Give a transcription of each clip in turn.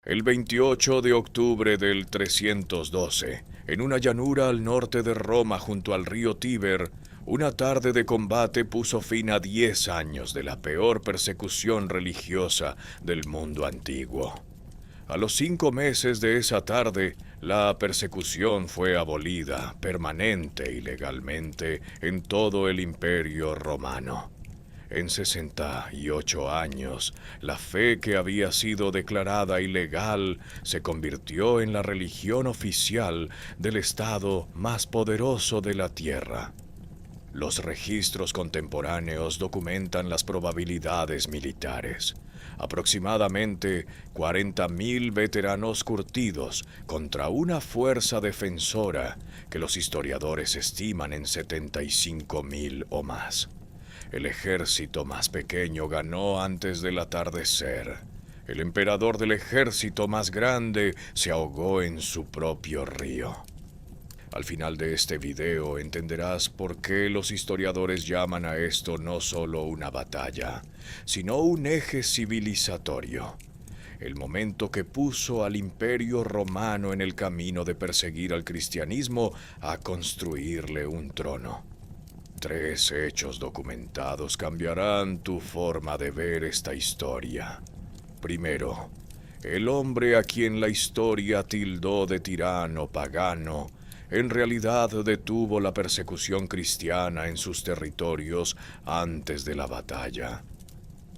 El 28 de octubre del 312, en una llanura al norte de Roma junto al río Tíber, una tarde de combate puso fin a 10 años de la peor persecución religiosa del mundo antiguo. A los 5 meses de esa tarde, la persecución fue abolida permanente y legalmente en todo el Imperio Romano. En 68 años, la fe que había sido declarada ilegal se convirtió en la religión oficial del estado más poderoso de la tierra. Los registros contemporáneos documentan las probabilidades militares. Aproximadamente 40.000 veteranos curtidos contra una fuerza defensora que los historiadores estiman en 75.000 o más. El ejército más pequeño ganó antes del atardecer. El emperador del ejército más grande se ahogó en su propio río. Al final de este video entenderás por qué los historiadores llaman a esto no solo una batalla, sino un eje civilizatorio. El momento que puso al Imperio Romano en el camino de perseguir al cristianismo a construirle un trono. 3 hechos documentados cambiarán tu forma de ver esta historia. Primero, el hombre a quien la historia tildó de tirano pagano, en realidad detuvo la persecución cristiana en sus territorios antes de la batalla.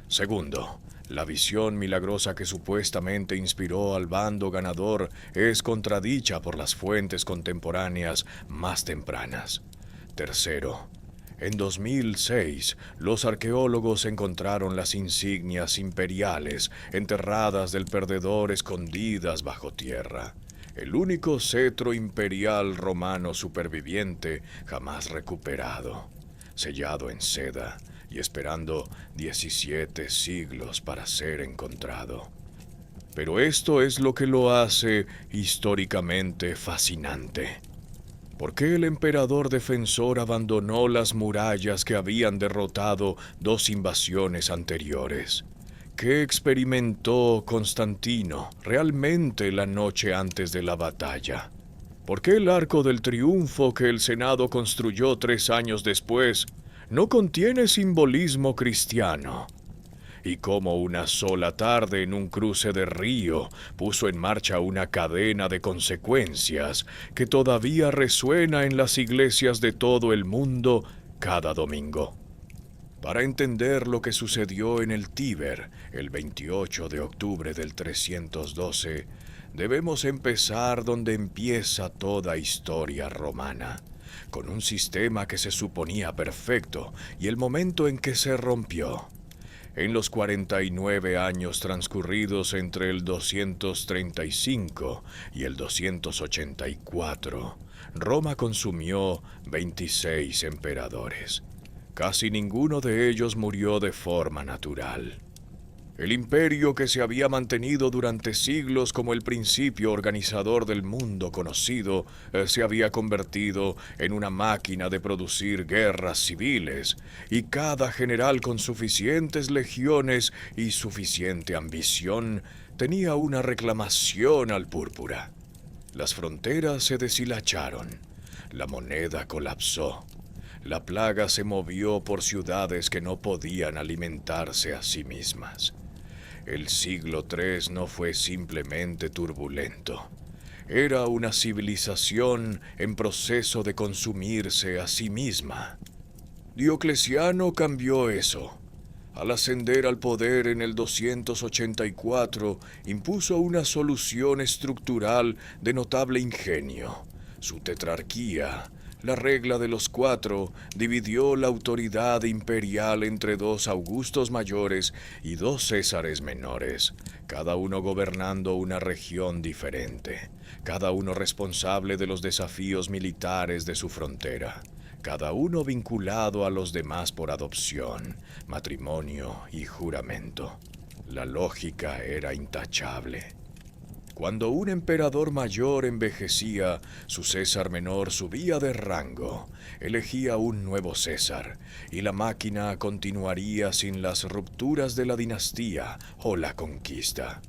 Segundo, la visión milagrosa que supuestamente inspiró al bando ganador es contradicha por las fuentes contemporáneas más tempranas. Tercero, en 2006, los arqueólogos encontraron las insignias imperiales enterradas del perdedor escondidas bajo tierra. El único cetro imperial romano superviviente jamás recuperado, sellado en seda y esperando 17 siglos para ser encontrado. Pero esto es lo que lo hace históricamente fascinante. ¿Por qué el emperador defensor abandonó las murallas que habían derrotado 2 invasiones anteriores? ¿Qué experimentó Constantino realmente la noche antes de la batalla? ¿Por qué el Arco del Triunfo que el Senado construyó 3 años después no contiene simbolismo cristiano? Y cómo una sola tarde en un cruce de río puso en marcha una cadena de consecuencias que todavía resuena en las iglesias de todo el mundo cada domingo. Para entender lo que sucedió en el Tíber el 28 de octubre del 312, debemos empezar donde empieza toda historia romana, con un sistema que se suponía perfecto y el momento en que se rompió. En los 49 años transcurridos entre el 235 y el 284, Roma consumió 26 emperadores. Casi ninguno de ellos murió de forma natural. El imperio que se había mantenido durante siglos como el principio organizador del mundo conocido se había convertido en una máquina de producir guerras civiles, y cada general con suficientes legiones y suficiente ambición tenía una reclamación al púrpura. Las fronteras se deshilacharon, la moneda colapsó. La plaga se movió por ciudades que no podían alimentarse a sí mismas. El siglo III no fue simplemente turbulento. Era una civilización en proceso de consumirse a sí misma. Diocleciano cambió eso. Al ascender al poder en el 284, impuso una solución estructural de notable ingenio. Su tetrarquía, la regla de los 4, dividió la autoridad imperial entre 2 Augustos mayores y 2 Césares menores, cada uno gobernando una región diferente, cada uno responsable de los desafíos militares de su frontera, cada uno vinculado a los demás por adopción, matrimonio y juramento. La lógica era intachable. Cuando un emperador mayor envejecía, su César menor subía de rango, elegía un nuevo César, y la máquina continuaría sin las rupturas de la dinastía o la conquista.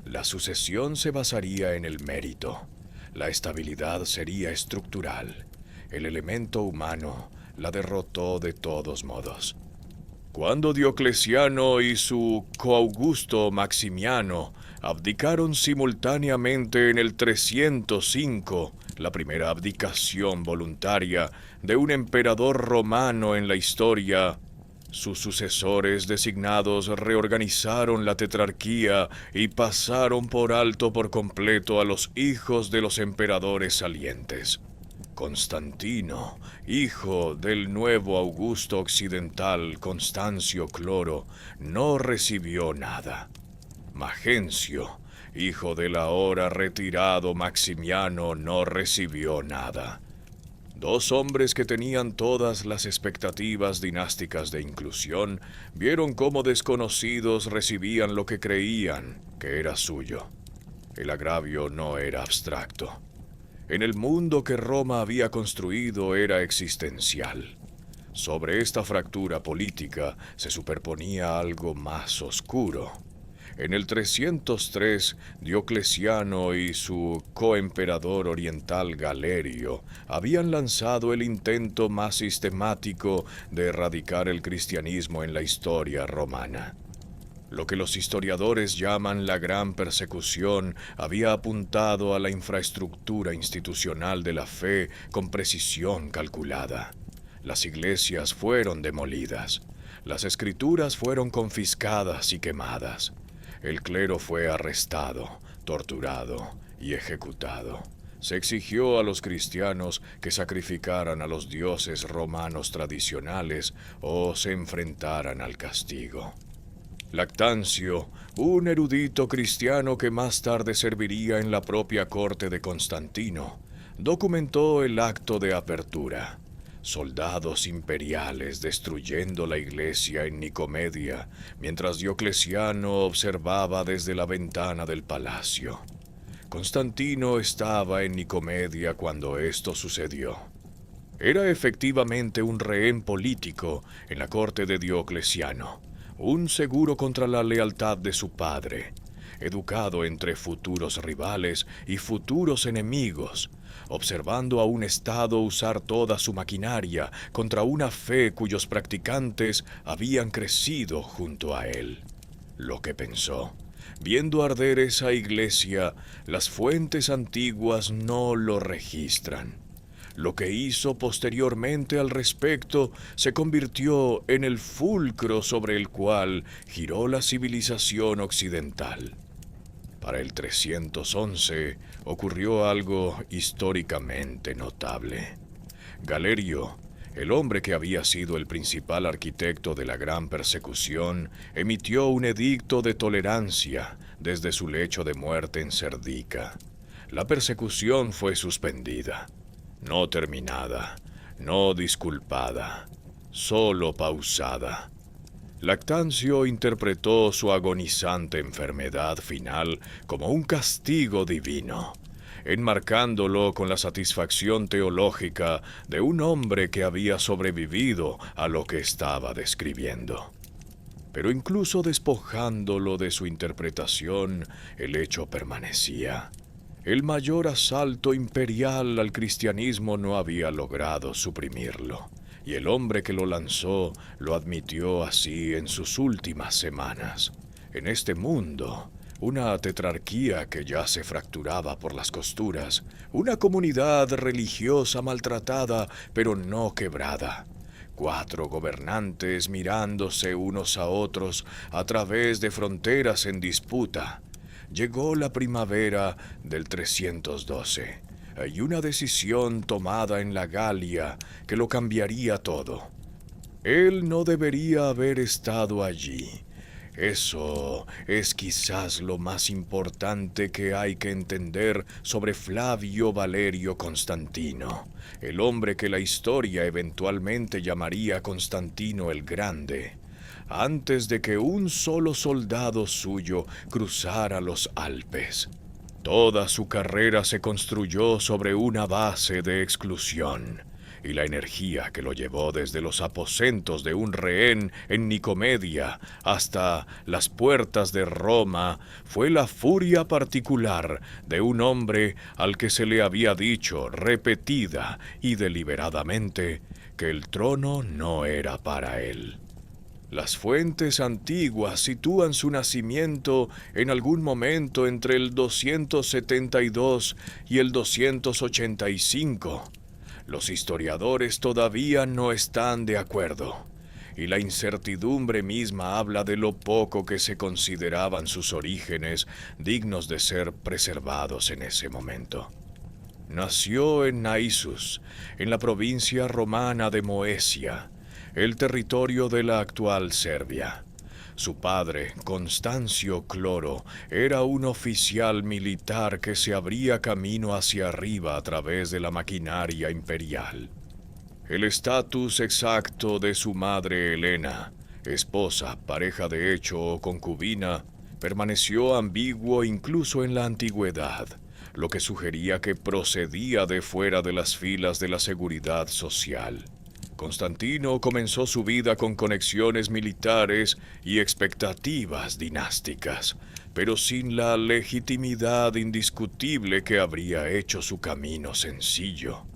La sucesión se basaría en el mérito. La estabilidad sería estructural. El elemento humano la derrotó de todos modos. Cuando Diocleciano y su coaugusto Maximiano abdicaron simultáneamente en el 305, la primera abdicación voluntaria de un emperador romano en la historia, sus sucesores designados reorganizaron la tetrarquía y pasaron por alto por completo a los hijos de los emperadores salientes. Constantino, hijo del nuevo Augusto occidental Constancio Cloro, no recibió nada. Magencio, hijo del ahora retirado Maximiano, no recibió nada. Dos hombres que tenían todas las expectativas dinásticas de inclusión vieron cómo desconocidos recibían lo que creían que era suyo. El agravio no era abstracto. En el mundo que Roma había construido era existencial. Sobre esta fractura política se superponía algo más oscuro. En el 303, Diocleciano y su coemperador oriental Galerio habían lanzado el intento más sistemático de erradicar el cristianismo en la historia romana. Lo que los historiadores llaman la Gran Persecución había apuntado a la infraestructura institucional de la fe con precisión calculada. Las iglesias fueron demolidas, las escrituras fueron confiscadas y quemadas. El clero fue arrestado, torturado y ejecutado. Se exigió a los cristianos que sacrificaran a los dioses romanos tradicionales o se enfrentaran al castigo. Lactancio, un erudito cristiano que más tarde serviría en la propia corte de Constantino, documentó el acto de apertura. Soldados imperiales destruyendo la iglesia en Nicomedia, mientras Diocleciano observaba desde la ventana del palacio. Constantino estaba en Nicomedia cuando esto sucedió. Era efectivamente un rehén político en la corte de Diocleciano, un seguro contra la lealtad de su padre, educado entre futuros rivales y futuros enemigos, observando a un Estado usar toda su maquinaria contra una fe cuyos practicantes habían crecido junto a él. Lo que pensó, viendo arder esa iglesia, las fuentes antiguas no lo registran. Lo que hizo posteriormente al respecto se convirtió en el fulcro sobre el cual giró la civilización occidental. Para el 311 ocurrió algo históricamente notable. Galerio, el hombre que había sido el principal arquitecto de la Gran Persecución, emitió un edicto de tolerancia desde su lecho de muerte en Serdica. La persecución fue suspendida, no terminada, no disculpada, solo pausada. Lactancio interpretó su agonizante enfermedad final como un castigo divino, enmarcándolo con la satisfacción teológica de un hombre que había sobrevivido a lo que estaba describiendo. Pero incluso despojándolo de su interpretación, el hecho permanecía. El mayor asalto imperial al cristianismo no había logrado suprimirlo, y el hombre que lo lanzó lo admitió así en sus últimas semanas. En este mundo, una tetrarquía que ya se fracturaba por las costuras, una comunidad religiosa maltratada pero no quebrada, 4 gobernantes mirándose unos a otros a través de fronteras en disputa. Llegó la primavera del 312 y una decisión tomada en la Galia que lo cambiaría todo. Él no debería haber estado allí. Eso es quizás lo más importante que hay que entender sobre Flavio Valerio Constantino, el hombre que la historia eventualmente llamaría Constantino el Grande, antes de que un solo soldado suyo cruzara los Alpes. Toda su carrera se construyó sobre una base de exclusión. y la energía que lo llevó desde los aposentos de un rehén en Nicomedia hasta las puertas de Roma fue la furia particular de un hombre al que se le había dicho repetida y deliberadamente que el trono no era para él. Las fuentes antiguas sitúan su nacimiento en algún momento entre el 272 y el 285. Los historiadores todavía no están de acuerdo, y la incertidumbre misma habla de lo poco que se consideraban sus orígenes dignos de ser preservados en ese momento. Nació en Naissus, en la provincia romana de Moesia, el territorio de la actual Serbia. Su padre, Constancio Cloro, era un oficial militar que se abría camino hacia arriba a través de la maquinaria imperial. El estatus exacto de su madre Helena, esposa, pareja de hecho o concubina, permaneció ambiguo incluso en la antigüedad, lo que sugería que procedía de fuera de las filas de la seguridad social. Constantino comenzó su vida con conexiones militares y expectativas dinásticas, pero sin la legitimidad indiscutible que habría hecho su camino sencillo.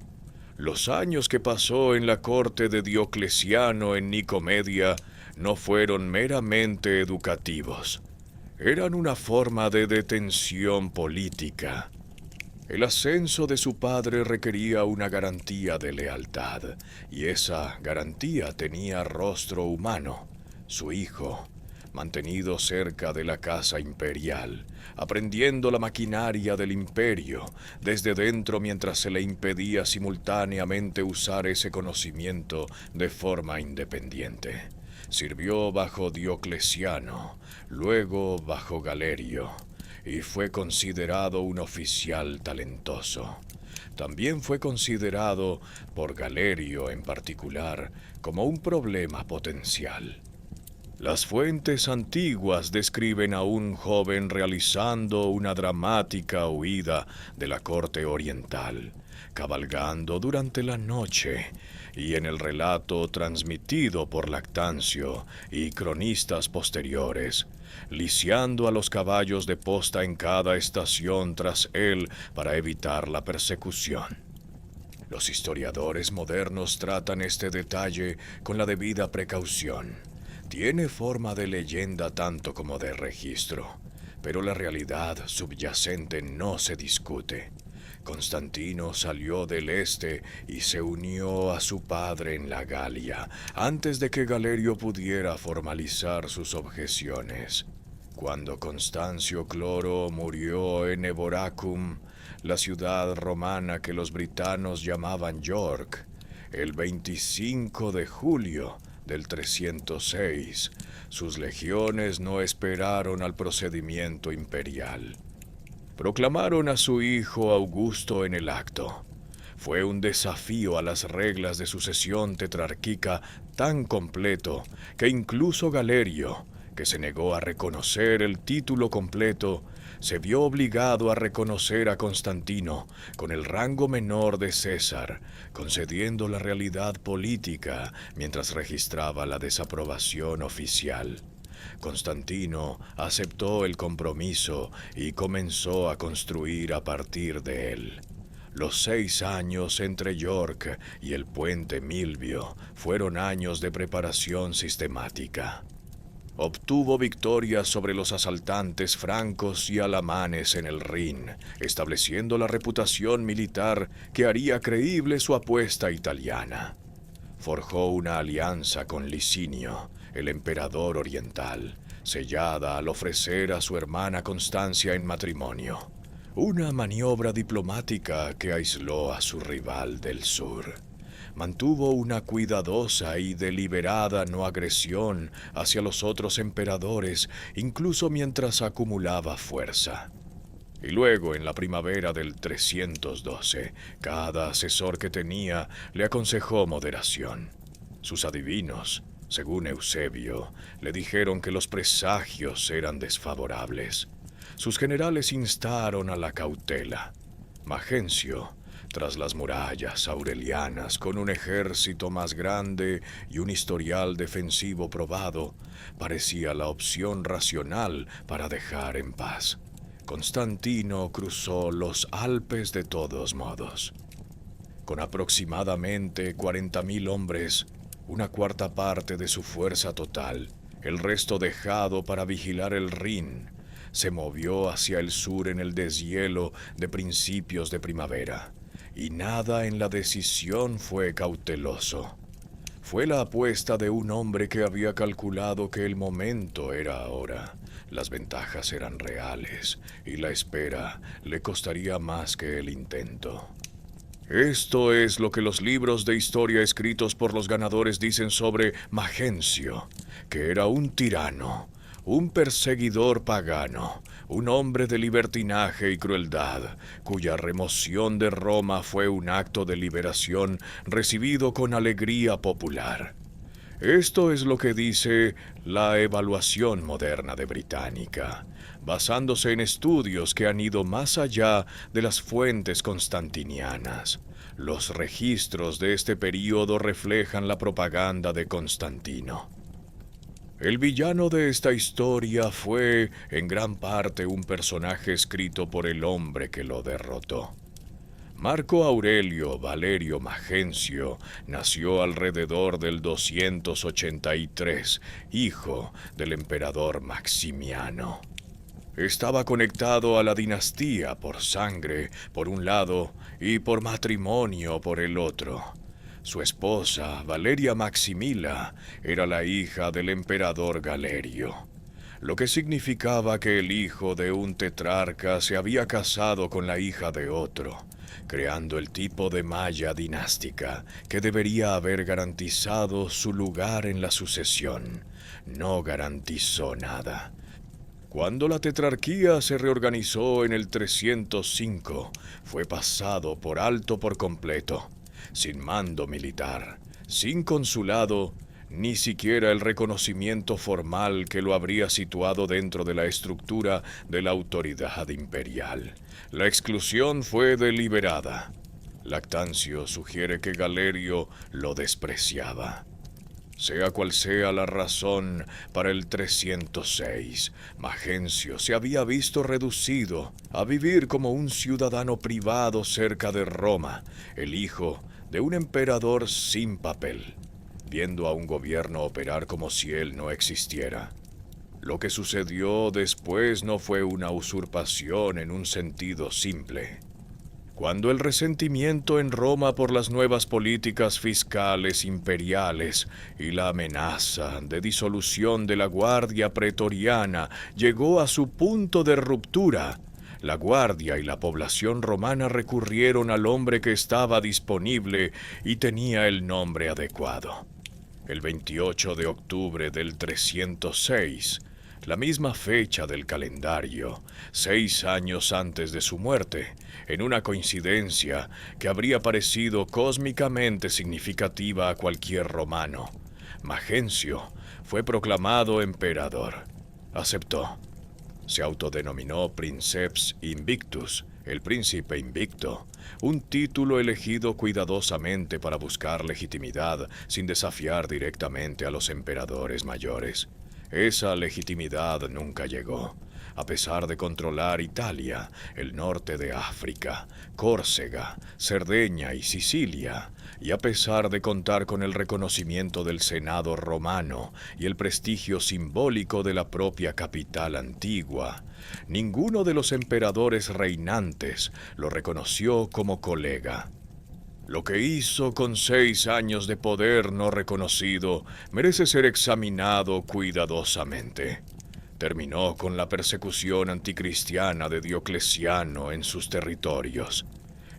Los años que pasó en la corte de Diocleciano en Nicomedia no fueron meramente educativos. Eran una forma de detención política. El ascenso de su padre requería una garantía de lealtad, y esa garantía tenía rostro humano, su hijo, mantenido cerca de la casa imperial, aprendiendo la maquinaria del imperio desde dentro mientras se le impedía simultáneamente usar ese conocimiento de forma independiente. Sirvió bajo Diocleciano, luego bajo Galerio, y fue considerado un oficial talentoso. También fue considerado, por Galerio en particular, como un problema potencial. Las fuentes antiguas describen a un joven realizando una dramática huida de la corte oriental, cabalgando durante la noche, y en el relato transmitido por Lactancio y cronistas posteriores, lisiando a los caballos de posta en cada estación tras él para evitar la persecución. Los historiadores modernos tratan este detalle con la debida precaución. Tiene forma de leyenda tanto como de registro, pero la realidad subyacente no se discute. Constantino salió del este y se unió a su padre en la Galia, antes de que Galerio pudiera formalizar sus objeciones. Cuando Constancio Cloro murió en Eboracum, la ciudad romana que los britanos llamaban York, el 25 de julio del 306, sus legiones no esperaron al procedimiento imperial. Proclamaron a su hijo Augusto en el acto. Fue un desafío a las reglas de sucesión tetrárquica tan completo que incluso Galerio, que se negó a reconocer el título completo, se vio obligado a reconocer a Constantino con el rango menor de César, concediendo la realidad política mientras registraba la desaprobación oficial. Constantino aceptó el compromiso y comenzó a construir a partir de él. Los 6 años entre York y el puente Milvio fueron años de preparación sistemática. Obtuvo victorias sobre los asaltantes francos y alamanes en el Rin, estableciendo la reputación militar que haría creíble su apuesta italiana. Forjó una alianza con Licinio, el emperador oriental, sellada al ofrecer a su hermana Constancia en matrimonio. Una maniobra diplomática que aisló a su rival del sur. Mantuvo una cuidadosa y deliberada no agresión hacia los otros emperadores, incluso mientras acumulaba fuerza. Y luego, en la primavera del 312, cada asesor que tenía le aconsejó moderación. Sus adivinos, según Eusebio, le dijeron que los presagios eran desfavorables. Sus generales instaron a la cautela. Magencio Tras las murallas aurelianas, con un ejército más grande y un historial defensivo probado, parecía la opción racional para dejar en paz. Constantino cruzó los Alpes de todos modos. Con aproximadamente 40.000 hombres, una cuarta parte de su fuerza total, el resto dejado para vigilar el Rin, se movió hacia el sur en el deshielo de principios de primavera, y nada en la decisión fue cauteloso. Fue la apuesta de un hombre que había calculado que el momento era ahora. Las ventajas eran reales, y la espera le costaría más que el intento. Esto es lo que los libros de historia escritos por los ganadores dicen sobre Magencio, que era un tirano, un perseguidor pagano, un hombre de libertinaje y crueldad, cuya remoción de Roma fue un acto de liberación recibido con alegría popular. Esto es lo que dice la evaluación moderna de Británica, basándose en estudios que han ido más allá de las fuentes constantinianas. Los registros de este período reflejan la propaganda de Constantino. El villano de esta historia fue, en gran parte, un personaje escrito por el hombre que lo derrotó. Marco Aurelio Valerio Magencio nació alrededor del 283, hijo del emperador Maximiano. Estaba conectado a la dinastía por sangre, por un lado, y por matrimonio por el otro. Su esposa, Valeria Maximila, era la hija del emperador Galerio, lo que significaba que el hijo de un tetrarca se había casado con la hija de otro, creando el tipo de malla dinástica que debería haber garantizado su lugar en la sucesión. No garantizó nada. Cuando la tetrarquía se reorganizó en el 305, fue pasado por alto por completo, sin mando militar, sin consulado, ni siquiera el reconocimiento formal que lo habría situado dentro de la estructura de la autoridad imperial. La exclusión fue deliberada. Lactancio sugiere que Galerio lo despreciaba. Sea cual sea la razón, para el 306, Magencio se había visto reducido a vivir como un ciudadano privado cerca de Roma, el hijo de un emperador sin papel, viendo a un gobierno operar como si él no existiera. Lo que sucedió después no fue una usurpación en un sentido simple. Cuando el resentimiento en Roma por las nuevas políticas fiscales imperiales y la amenaza de disolución de la Guardia Pretoriana llegó a su punto de ruptura, la Guardia y la población romana recurrieron al hombre que estaba disponible y tenía el nombre adecuado. El 28 de octubre del 306, la misma fecha del calendario, 6 años antes de su muerte, en una coincidencia que habría parecido cósmicamente significativa a cualquier romano, Magencio fue proclamado emperador. Aceptó. Se autodenominó Princeps Invictus, el príncipe invicto, un título elegido cuidadosamente para buscar legitimidad sin desafiar directamente a los emperadores mayores. Esa legitimidad nunca llegó. A pesar de controlar Italia, el norte de África, Córcega, Cerdeña y Sicilia, y a pesar de contar con el reconocimiento del Senado romano y el prestigio simbólico de la propia capital antigua, ninguno de los emperadores reinantes lo reconoció como colega. Lo que hizo con 6 años de poder no reconocido merece ser examinado cuidadosamente. Terminó con la persecución anticristiana de Diocleciano en sus territorios.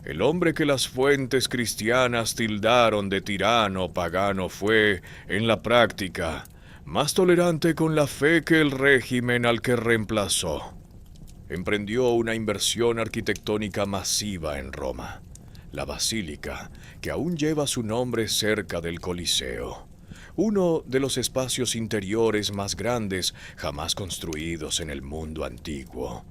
El hombre que las fuentes cristianas tildaron de tirano pagano fue, en la práctica, más tolerante con la fe que el régimen al que reemplazó. Emprendió una inversión arquitectónica masiva en Roma. La basílica, que aún lleva su nombre cerca del Coliseo, uno de los espacios interiores más grandes jamás construidos en el mundo antiguo.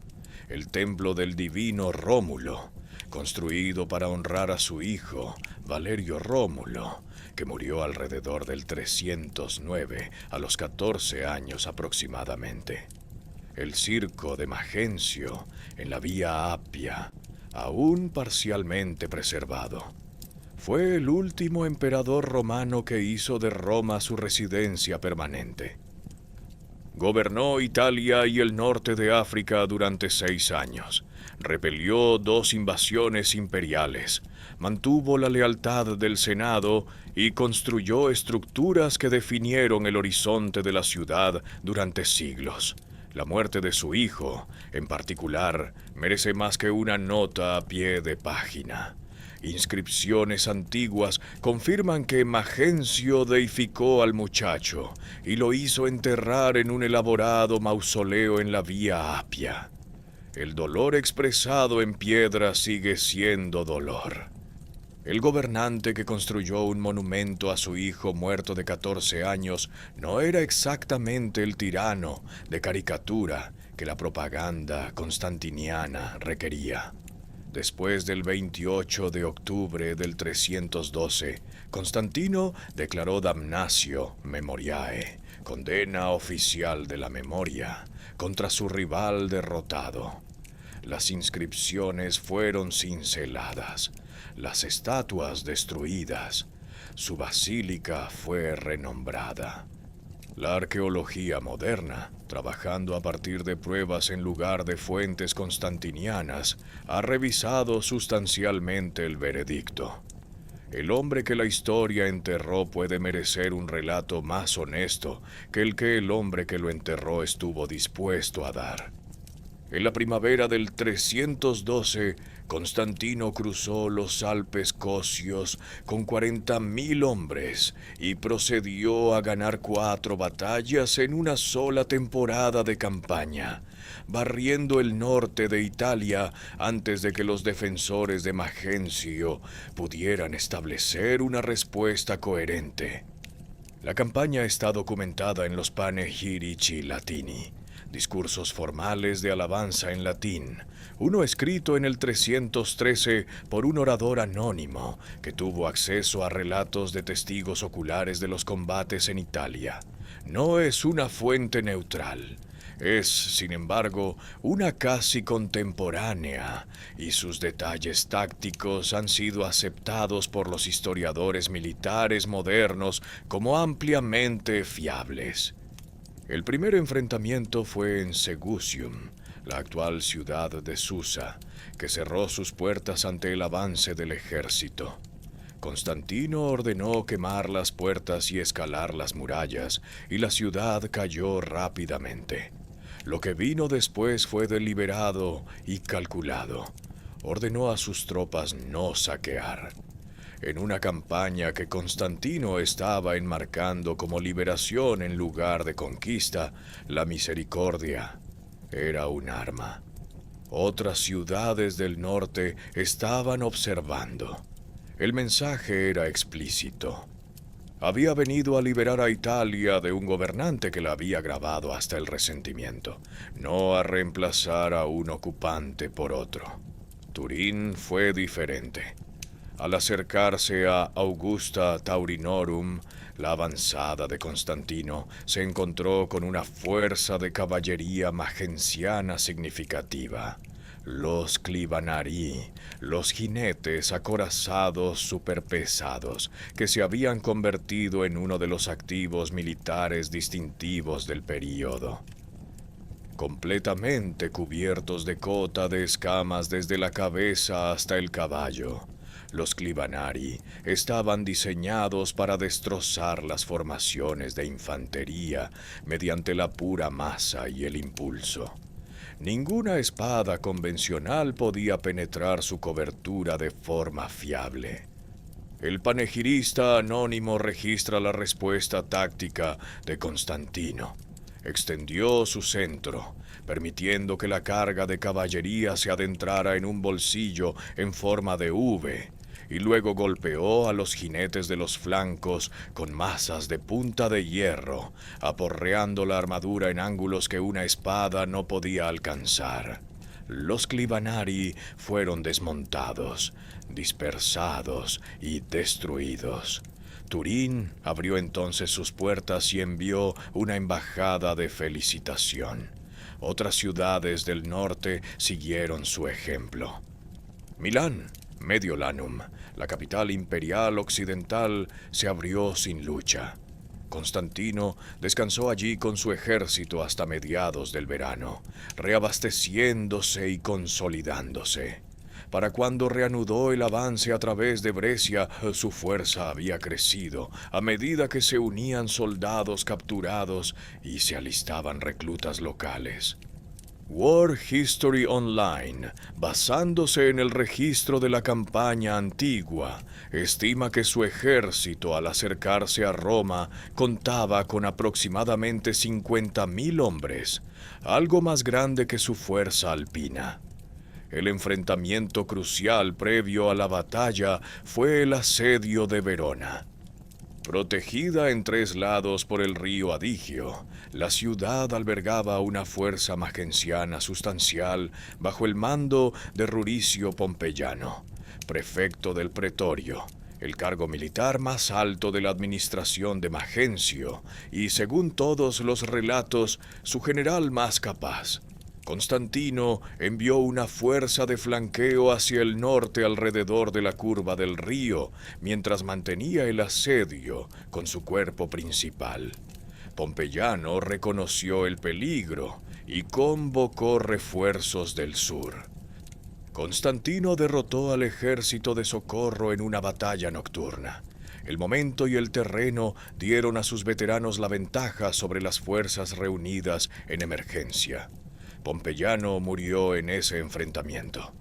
El templo del divino Rómulo, construido para honrar a su hijo, Valerio Rómulo, que murió alrededor del 309, a los 14 años aproximadamente. El circo de Magencio, en la Vía Apia, aún parcialmente preservado. Fue el último emperador romano que hizo de Roma su residencia permanente. Gobernó Italia y el norte de África durante 6 años. Repelió 2 invasiones imperiales, mantuvo la lealtad del Senado y construyó estructuras que definieron el horizonte de la ciudad durante siglos. La muerte de su hijo, en particular, merece más que una nota a pie de página. Inscripciones antiguas confirman que Magencio deificó al muchacho y lo hizo enterrar en un elaborado mausoleo en la Vía Apia. El dolor expresado en piedra sigue siendo dolor. El gobernante que construyó un monumento a su hijo muerto de 14 años no era exactamente el tirano de caricatura que la propaganda constantiniana requería. Después del 28 de octubre del 312, Constantino declaró damnatio memoriae, condena oficial de la memoria, contra su rival derrotado. Las inscripciones fueron cinceladas, las estatuas destruidas, su basílica fue renombrada. La arqueología moderna, trabajando a partir de pruebas en lugar de fuentes constantinianas, ha revisado sustancialmente el veredicto. El hombre que la historia enterró puede merecer un relato más honesto que el hombre que lo enterró estuvo dispuesto a dar. En la primavera del 312, Constantino cruzó los Alpes cosios con 40.000 hombres y procedió a ganar 4 batallas en una sola temporada de campaña, barriendo el norte de Italia antes de que los defensores de Magencio pudieran establecer una respuesta coherente. La campaña está documentada en los Panegirici Latini, discursos formales de alabanza en latín, uno escrito en el 313 por un orador anónimo que tuvo acceso a relatos de testigos oculares de los combates en Italia. No es una fuente neutral. Es, sin embargo, una casi contemporánea, y sus detalles tácticos han sido aceptados por los historiadores militares modernos como ampliamente fiables. El primer enfrentamiento fue en Segusium, la actual ciudad de Susa, que cerró sus puertas ante el avance del ejército. Constantino ordenó quemar las puertas y escalar las murallas, y la ciudad cayó rápidamente. Lo que vino después fue deliberado y calculado. Ordenó a sus tropas no saquear. En una campaña que Constantino estaba enmarcando como liberación en lugar de conquista, la misericordia era un arma. Otras ciudades del norte estaban observando. El mensaje era explícito. Había venido a liberar a Italia de un gobernante que la había agravado hasta el resentimiento, no a reemplazar a un ocupante por otro. Turín fue diferente. Al acercarse a Augusta Taurinorum, la avanzada de Constantino se encontró con una fuerza de caballería magenciana significativa. Los Clibanarii, los jinetes acorazados superpesados, que se habían convertido en uno de los activos militares distintivos del período. Completamente cubiertos de cota de escamas desde la cabeza hasta el caballo, los Clibanarii estaban diseñados para destrozar las formaciones de infantería mediante la pura masa y el impulso. Ninguna espada convencional podía penetrar su cobertura de forma fiable. El panegirista anónimo registra la respuesta táctica de Constantino. Extendió su centro, permitiendo que la carga de caballería se adentrara en un bolsillo en forma de V, y luego golpeó a los jinetes de los flancos con masas de punta de hierro, aporreando la armadura en ángulos que una espada no podía alcanzar. los Clivanari fueron desmontados, dispersados y destruidos. Turín abrió entonces sus puertas y envió una embajada de felicitación. Otras ciudades del norte siguieron su ejemplo. Milán, Mediolanum, la capital imperial occidental, se abrió sin lucha. Constantino descansó allí con su ejército hasta mediados del verano, reabasteciéndose y consolidándose. Para cuando reanudó el avance a través de Brescia, su fuerza había crecido a medida que se unían soldados capturados y se alistaban reclutas locales. War History Online, basándose en el registro de la campaña antigua, estima que su ejército al acercarse a Roma contaba con aproximadamente 50.000 hombres, algo más grande que su fuerza alpina. El enfrentamiento crucial previo a la batalla fue el asedio de Verona. Protegida en 3 lados por el río Adigio, la ciudad albergaba una fuerza magenciana sustancial bajo el mando de Ruricio Pompeyano, prefecto del Pretorio, el cargo militar más alto de la administración de Magencio y, según todos los relatos, su general más capaz. Constantino envió una fuerza de flanqueo hacia el norte alrededor de la curva del río, mientras mantenía el asedio con su cuerpo principal. Pompeyano reconoció el peligro y convocó refuerzos del sur. Constantino derrotó al ejército de socorro en una batalla nocturna. El momento y el terreno dieron a sus veteranos la ventaja sobre las fuerzas reunidas en emergencia. Pompeyano murió en ese enfrentamiento.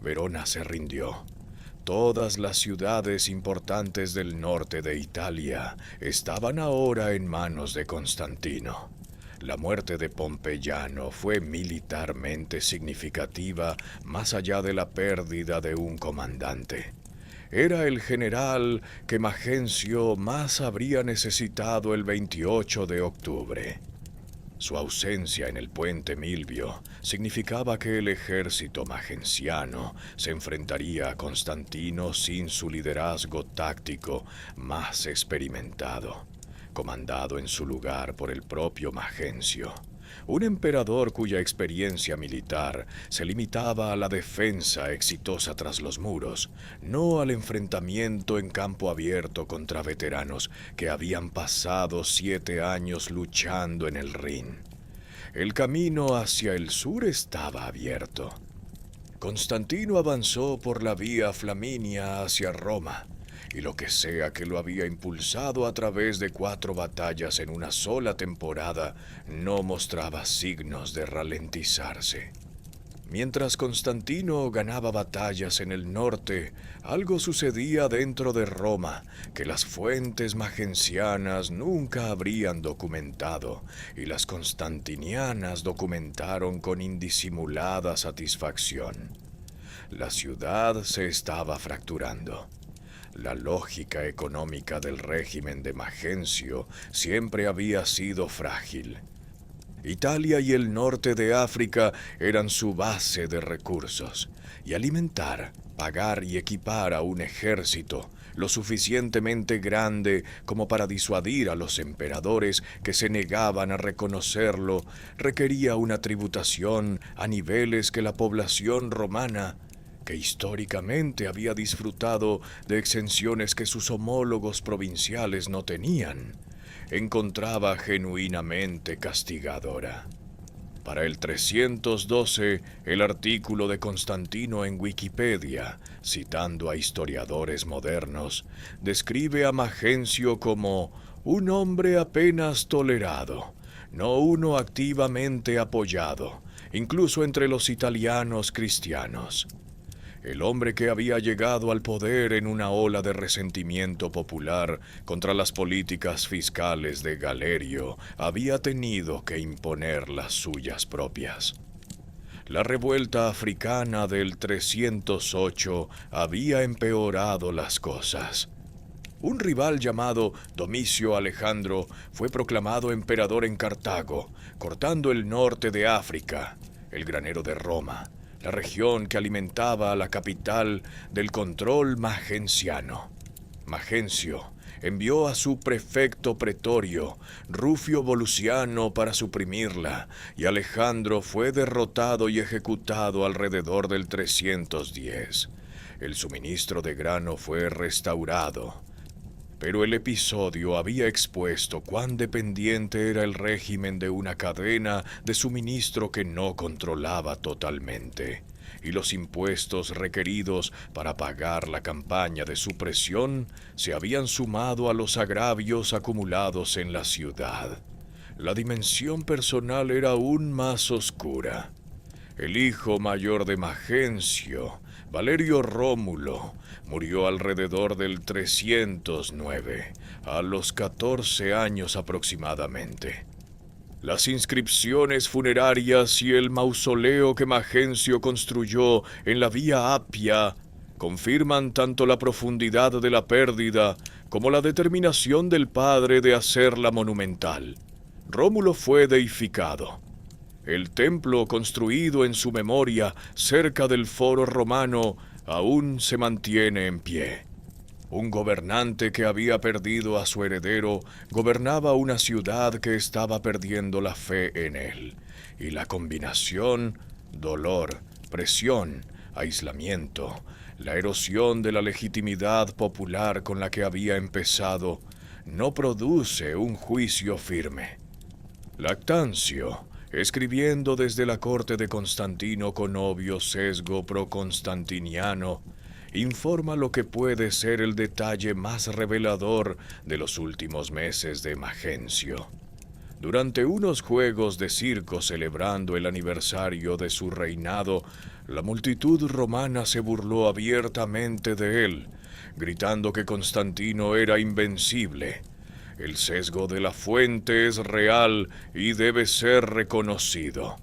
Verona se rindió. Todas las ciudades importantes del norte de Italia estaban ahora en manos de Constantino. La muerte de Pompeyano fue militarmente significativa más allá de la pérdida de un comandante. Era el general que Magencio más habría necesitado el 28 de octubre. Su ausencia en el puente Milvio significaba que el ejército magenciano se enfrentaría a Constantino sin su liderazgo táctico más experimentado, comandado en su lugar por el propio Magencio, un emperador cuya experiencia militar se limitaba a la defensa exitosa tras los muros, no al enfrentamiento en campo abierto contra veteranos que habían pasado 7 años luchando en el Rin. El camino hacia el sur estaba abierto. Constantino avanzó por la vía Flaminia hacia Roma, y lo que sea que lo había impulsado a través de 4 batallas en una sola temporada, no mostraba signos de ralentizarse. Mientras Constantino ganaba batallas en el norte, algo sucedía dentro de Roma que las fuentes magencianas nunca habrían documentado, y las constantinianas documentaron con indisimulada satisfacción. La ciudad se estaba fracturando. La lógica económica del régimen de Magencio siempre había sido frágil. Italia y el norte de África eran su base de recursos, y alimentar, pagar y equipar a un ejército lo suficientemente grande como para disuadir a los emperadores que se negaban a reconocerlo requería una tributación a niveles que la población romana, que históricamente había disfrutado de exenciones que sus homólogos provinciales no tenían, encontraba genuinamente castigadora. Para el 312, el artículo de Constantino en Wikipedia, citando a historiadores modernos, describe a Magencio como un hombre apenas tolerado, no uno activamente apoyado, incluso entre los italianos cristianos. El hombre que había llegado al poder en una ola de resentimiento popular contra las políticas fiscales de Galerio había tenido que imponer las suyas propias. La revuelta africana del 308 había empeorado las cosas. Un rival llamado Domicio Alejandro fue proclamado emperador en Cartago, cortando el norte de África, el granero de Roma, la región que alimentaba a la capital del control magenciano. Magencio envió a su prefecto pretorio, Rufio Volusiano, para suprimirla, y Alejandro fue derrotado y ejecutado alrededor del 310. El suministro de grano fue restaurado, pero el episodio había expuesto cuán dependiente era el régimen de una cadena de suministro que no controlaba totalmente, y los impuestos requeridos para pagar la campaña de supresión se habían sumado a los agravios acumulados en la ciudad. La dimensión personal era aún más oscura. El hijo mayor de Magencio, Valerio Rómulo, murió alrededor del 309, a los 14 años aproximadamente. Las inscripciones funerarias y el mausoleo que Magencio construyó en la Vía Apia confirman tanto la profundidad de la pérdida como la determinación del padre de hacerla monumental. Rómulo fue deificado. El templo construido en su memoria cerca del foro romano aún se mantiene en pie. Un gobernante que había perdido a su heredero gobernaba una ciudad que estaba perdiendo la fe en él, y la combinación, dolor, presión, aislamiento, la erosión de la legitimidad popular con la que había empezado, no produce un juicio firme. Lactancio, escribiendo desde la corte de Constantino con obvio sesgo proconstantiniano, informa lo que puede ser el detalle más revelador de los últimos meses de Magencio. Durante unos juegos de circo celebrando el aniversario de su reinado, la multitud romana se burló abiertamente de él, gritando que Constantino era invencible. El sesgo de la fuente es real y debe ser reconocido.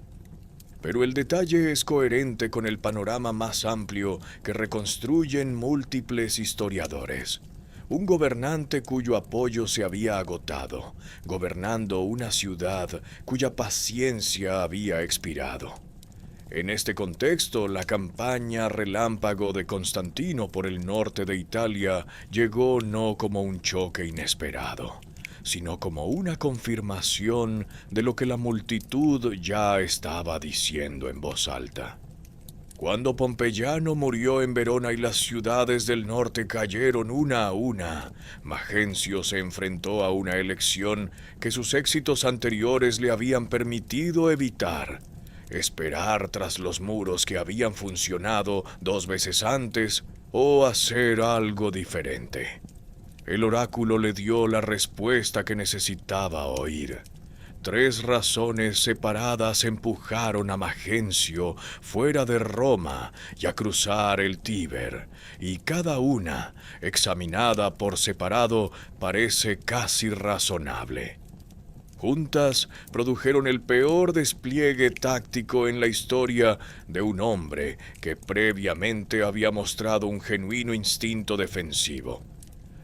Pero el detalle es coherente con el panorama más amplio que reconstruyen múltiples historiadores. Un gobernante cuyo apoyo se había agotado, gobernando una ciudad cuya paciencia había expirado. En este contexto, la campaña relámpago de Constantino por el norte de Italia llegó no como un choque inesperado, sino como una confirmación de lo que la multitud ya estaba diciendo en voz alta. Cuando Pompeyano murió en Verona y las ciudades del norte cayeron una a una, Magencio se enfrentó a una elección que sus éxitos anteriores le habían permitido evitar: esperar tras los muros que habían funcionado 2 veces antes o hacer algo diferente. El oráculo le dio la respuesta que necesitaba oír. 3 razones separadas empujaron a Magencio fuera de Roma y a cruzar el Tíber, y cada una, examinada por separado, parece casi razonable. Juntas produjeron el peor despliegue táctico en la historia de un hombre que previamente había mostrado un genuino instinto defensivo.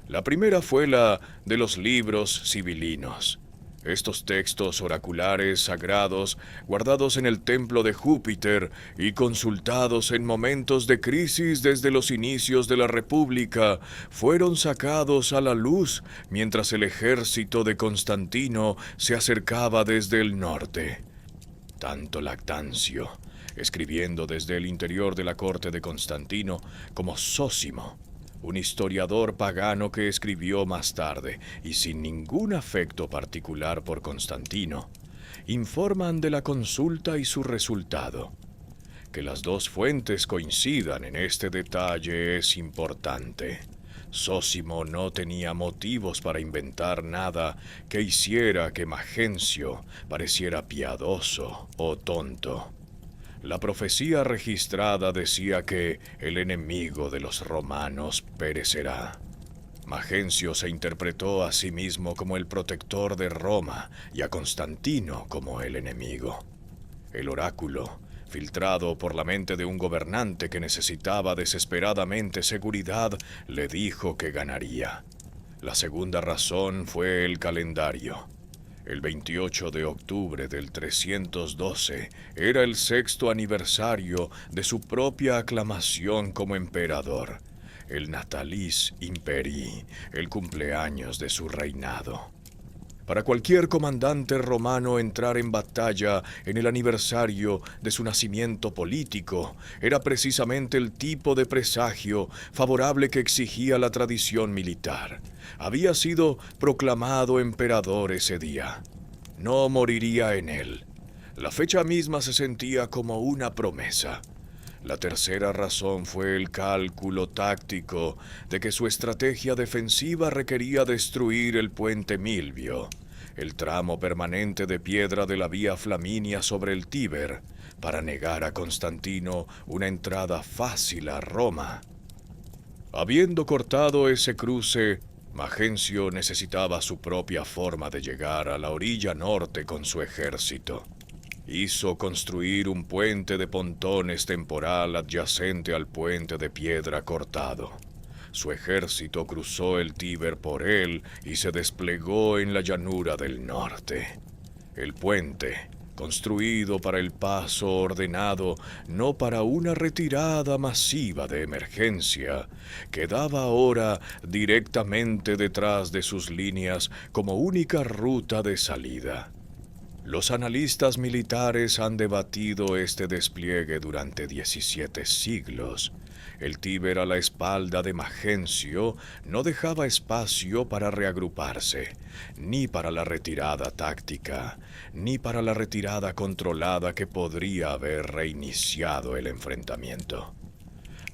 La primera fue la de los libros sibilinos. Estos textos oraculares sagrados, guardados en el templo de Júpiter y consultados en momentos de crisis desde los inicios de la República, fueron sacados a la luz mientras el ejército de Constantino se acercaba desde el norte. Tanto Lactancio, escribiendo desde el interior de la corte de Constantino, como Zósimo, un historiador pagano que escribió más tarde y sin ningún afecto particular por Constantino, informan de la consulta y su resultado. Que las 2 fuentes coincidan en este detalle es importante. Zósimo no tenía motivos para inventar nada que hiciera que Magencio pareciera piadoso o tonto. La profecía registrada decía que el enemigo de los romanos perecerá. Magencio se interpretó a sí mismo como el protector de Roma y a Constantino como el enemigo. El oráculo, filtrado por la mente de un gobernante que necesitaba desesperadamente seguridad, le dijo que ganaría. La segunda razón fue el calendario. El 28 de octubre del 312 era el sexto aniversario de su propia aclamación como emperador, el Natalis Imperii, el cumpleaños de su reinado. Para cualquier comandante romano entrar en batalla en el aniversario de su nacimiento político era precisamente el tipo de presagio favorable que exigía la tradición militar. Había sido proclamado emperador ese día. No moriría en él. La fecha misma se sentía como una promesa. La tercera razón fue el cálculo táctico de que su estrategia defensiva requería destruir el puente Milvio, el tramo permanente de piedra de la vía Flaminia sobre el Tíber, para negar a Constantino una entrada fácil a Roma. Habiendo cortado ese cruce, Magencio necesitaba su propia forma de llegar a la orilla norte con su ejército. Hizo construir un puente de pontones temporal adyacente al puente de piedra cortado. Su ejército cruzó el Tíber por él y se desplegó en la llanura del norte. El puente, construido para el paso ordenado, no para una retirada masiva de emergencia, quedaba ahora directamente detrás de sus líneas como única ruta de salida. Los analistas militares han debatido este despliegue durante 17 siglos. El Tíber a la espalda de Magencio no dejaba espacio para reagruparse, ni para la retirada táctica, ni para la retirada controlada que podría haber reiniciado el enfrentamiento.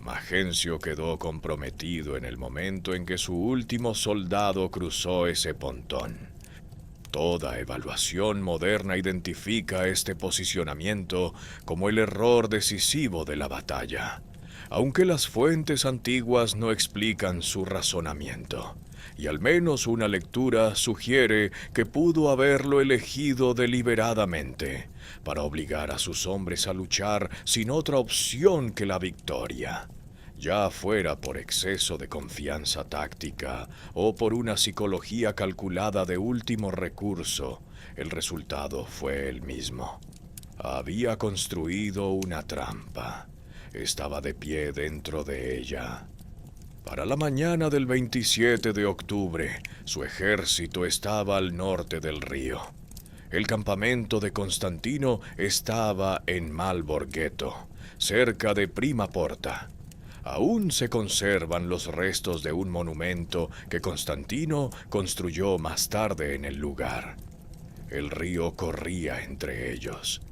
Magencio quedó comprometido en el momento en que su último soldado cruzó ese pontón. Toda evaluación moderna identifica este posicionamiento como el error decisivo de la batalla, aunque las fuentes antiguas no explican su razonamiento, y al menos una lectura sugiere que pudo haberlo elegido deliberadamente, para obligar a sus hombres a luchar sin otra opción que la victoria. Ya fuera por exceso de confianza táctica o por una psicología calculada de último recurso, el resultado fue el mismo. Había construido una trampa. Estaba de pie dentro de ella. Para la mañana del 27 de octubre, su ejército estaba al norte del río. El campamento de Constantino estaba en Malborghetto, cerca de Prima Porta. Aún se conservan los restos de un monumento que Constantino construyó más tarde en el lugar. El río corría entre ellos.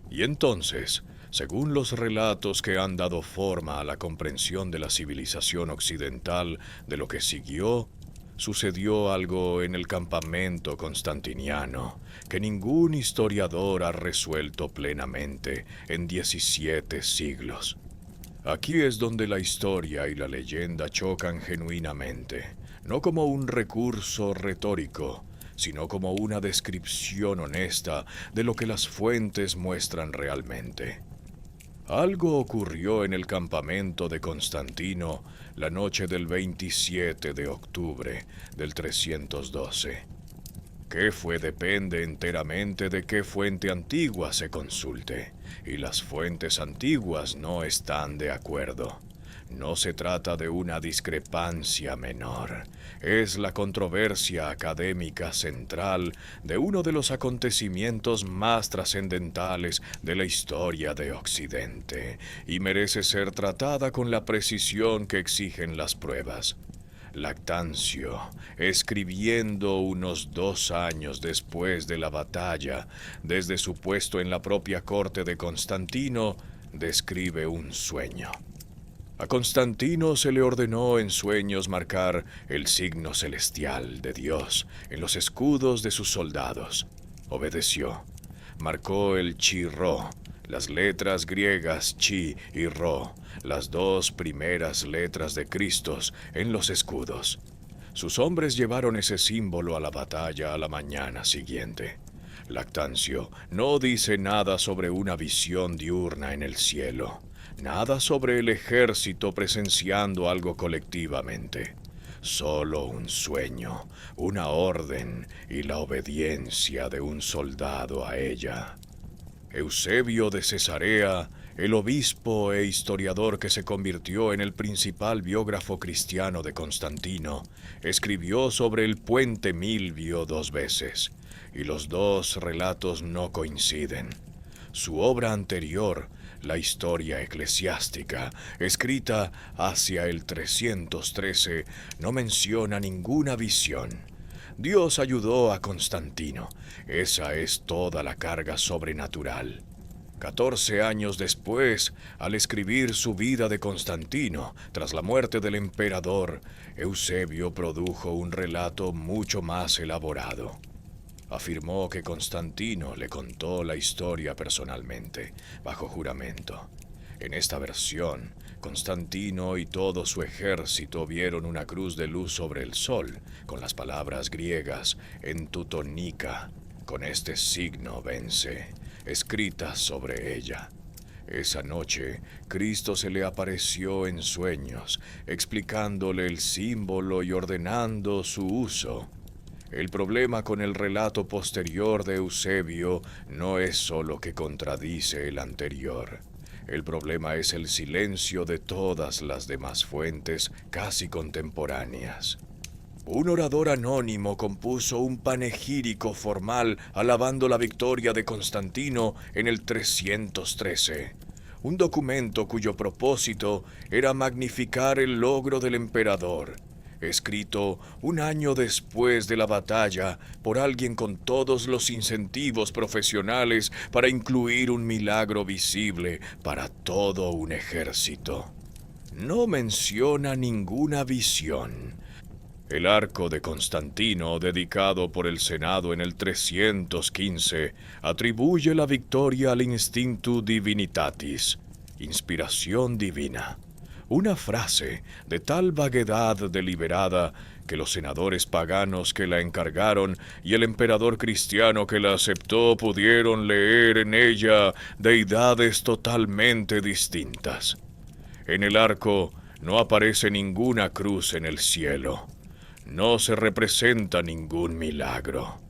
Y entonces, según los relatos que han dado forma a la comprensión de la civilización occidental de lo que siguió, sucedió algo en el campamento constantiniano que ningún historiador ha resuelto plenamente en 17 siglos. Aquí es donde la historia y la leyenda chocan genuinamente, no como un recurso retórico, sino como una descripción honesta de lo que las fuentes muestran realmente. Algo ocurrió en el campamento de Constantino la noche del 27 de octubre del 312. ¿Qué fue? Depende enteramente de qué fuente antigua se consulte, y las fuentes antiguas no están de acuerdo. No se trata de una discrepancia menor, es la controversia académica central de uno de los acontecimientos más trascendentales de la historia de Occidente, y merece ser tratada con la precisión que exigen las pruebas. Lactancio, escribiendo unos 2 años después de la batalla, desde su puesto en la propia corte de Constantino, describe un sueño. A Constantino se le ordenó en sueños marcar el signo celestial de Dios en los escudos de sus soldados. Obedeció. Marcó el chi-rho, las letras griegas chi y rho, las 2 primeras letras de Cristo, en los escudos. Sus hombres llevaron ese símbolo a la batalla a la mañana siguiente. Lactancio no dice nada sobre una visión diurna en el cielo, nada sobre el ejército presenciando algo colectivamente. solo un sueño, una orden y la obediencia de un soldado a ella. Eusebio de Cesarea, el obispo e historiador que se convirtió en el principal biógrafo cristiano de Constantino, escribió sobre el puente Milvio 2 veces, y los dos relatos no coinciden. Su obra anterior, la Historia Eclesiástica, escrita hacia el 313, no menciona ninguna visión. Dios ayudó a Constantino. Esa es toda la carga sobrenatural. 14 años después, al escribir su vida de Constantino, tras la muerte del emperador, Eusebio produjo un relato mucho más elaborado. Afirmó que Constantino le contó la historia personalmente, bajo juramento. En esta versión, Constantino y todo su ejército vieron una cruz de luz sobre el sol, con las palabras griegas en tutónica, con este signo vence, escritas sobre ella. Esa noche, Cristo se le apareció en sueños, explicándole el símbolo y ordenando su uso. El problema con el relato posterior de Eusebio no es solo que contradice el anterior. El problema es el silencio de todas las demás fuentes casi contemporáneas. Un orador anónimo compuso un panegírico formal alabando la victoria de Constantino en el 313, un documento cuyo propósito era magnificar el logro del emperador, escrito un año después de la batalla por alguien con todos los incentivos profesionales para incluir un milagro visible para todo un ejército. No menciona ninguna visión. El arco de Constantino, dedicado por el Senado en el 315, atribuye la victoria al Instinctu Divinitatis, inspiración divina. Una frase de tal vaguedad deliberada que los senadores paganos que la encargaron y el emperador cristiano que la aceptó pudieron leer en ella deidades totalmente distintas. En el arco no aparece ninguna cruz en el cielo. No se representa ningún milagro.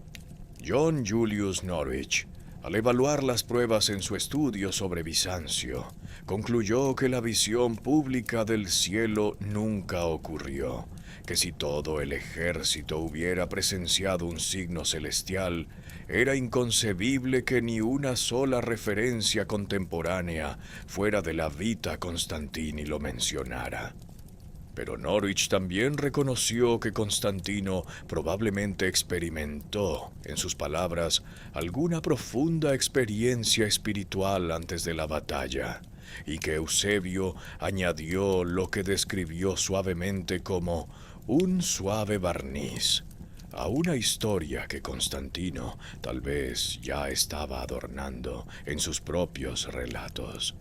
John Julius Norwich, al evaluar las pruebas en su estudio sobre Bizancio, concluyó que la visión pública del cielo nunca ocurrió, que si todo el ejército hubiera presenciado un signo celestial, era inconcebible que ni una sola referencia contemporánea fuera de la Vita Constantini lo mencionara. Pero Norwich también reconoció que Constantino probablemente experimentó, en sus palabras, alguna profunda experiencia espiritual antes de la batalla, y que Eusebio añadió lo que describió suavemente como un suave barniz a una historia que Constantino tal vez ya estaba adornando en sus propios relatos.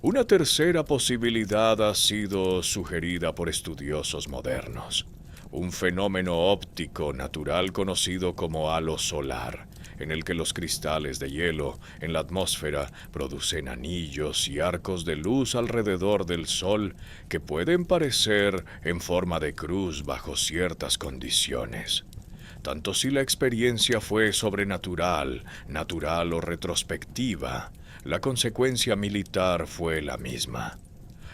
Una tercera posibilidad ha sido sugerida por estudiosos modernos, un fenómeno óptico natural conocido como halo solar, en el que los cristales de hielo en la atmósfera producen anillos y arcos de luz alrededor del Sol que pueden parecer en forma de cruz bajo ciertas condiciones. Tanto si la experiencia fue sobrenatural, natural o retrospectiva, la consecuencia militar fue la misma.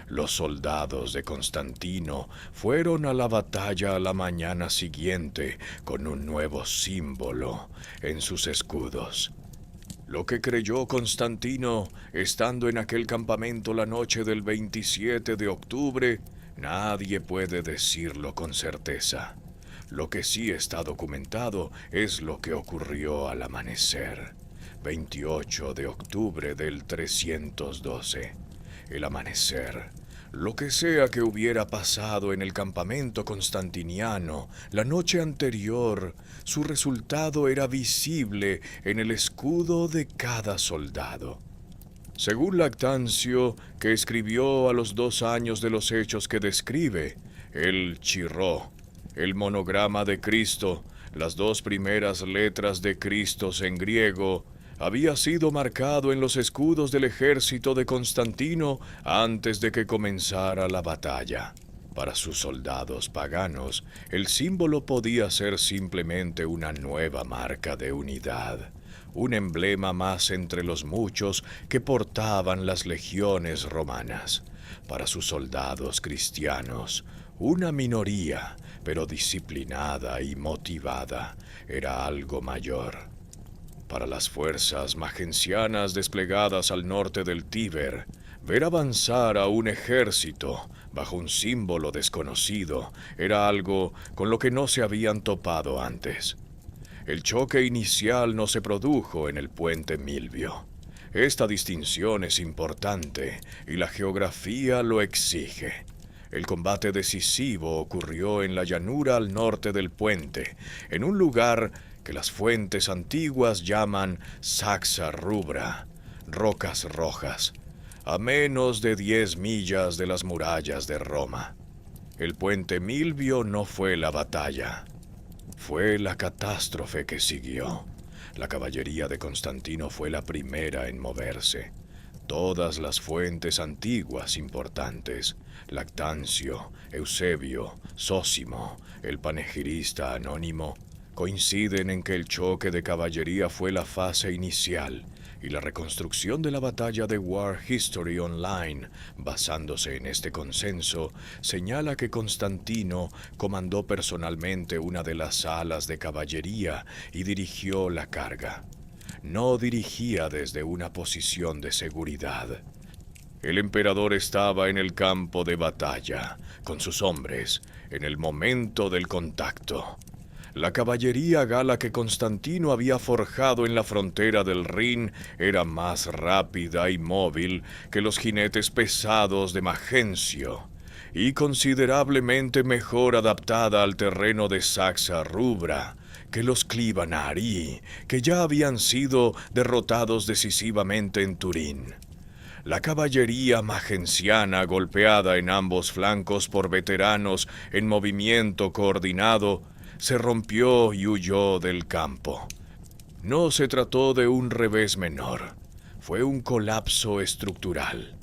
Los soldados de Constantino fueron a la batalla a la mañana siguiente con un nuevo símbolo en sus escudos. Lo que creyó Constantino, estando en aquel campamento la noche del 27 de octubre, nadie puede decirlo con certeza. Lo que sí está documentado es lo que ocurrió al amanecer, 28 de octubre del 312. El amanecer. Lo que sea que hubiera pasado en el campamento constantiniano la noche anterior, su resultado era visible en el escudo de cada soldado. Según Lactancio, que escribió a los 2 años de los hechos que describe, el chirró, el monograma de Cristo, las 2 primeras letras de Cristos en griego, había sido marcado en los escudos del ejército de Constantino antes de que comenzara la batalla. Para sus soldados paganos, el símbolo podía ser simplemente una nueva marca de unidad, un emblema más entre los muchos que portaban las legiones romanas. Para sus soldados cristianos, una minoría, pero disciplinada y motivada, era algo mayor. Para las fuerzas magencianas desplegadas al norte del Tíber, ver avanzar a un ejército bajo un símbolo desconocido era algo con lo que no se habían topado antes. El choque inicial no se produjo en el puente Milvio. Esta distinción es importante y la geografía lo exige. El combate decisivo ocurrió en la llanura al norte del puente, en un lugar que las fuentes antiguas llaman Saxa Rubra, Rocas Rojas, a menos de 10 millas de las murallas de Roma. El puente Milvio no fue la batalla, fue la catástrofe que siguió. La caballería de Constantino fue la primera en moverse. Todas las fuentes antiguas importantes, Lactancio, Eusebio, Zósimo, el panegirista anónimo, coinciden en que el choque de caballería fue la fase inicial y la reconstrucción de la batalla de War History Online, basándose en este consenso, señala que Constantino comandó personalmente una de las alas de caballería y dirigió la carga. No dirigía desde una posición de seguridad. El emperador estaba en el campo de batalla, con sus hombres, en el momento del contacto. La caballería gala que Constantino había forjado en la frontera del Rin era más rápida y móvil que los jinetes pesados de Magencio, y considerablemente mejor adaptada al terreno de Saxa Rubra que los Clivanari, que ya habían sido derrotados decisivamente en Turín. La caballería magenciana, golpeada en ambos flancos por veteranos en movimiento coordinado, se rompió y huyó del campo. No se trató de un revés menor, fue un colapso estructural.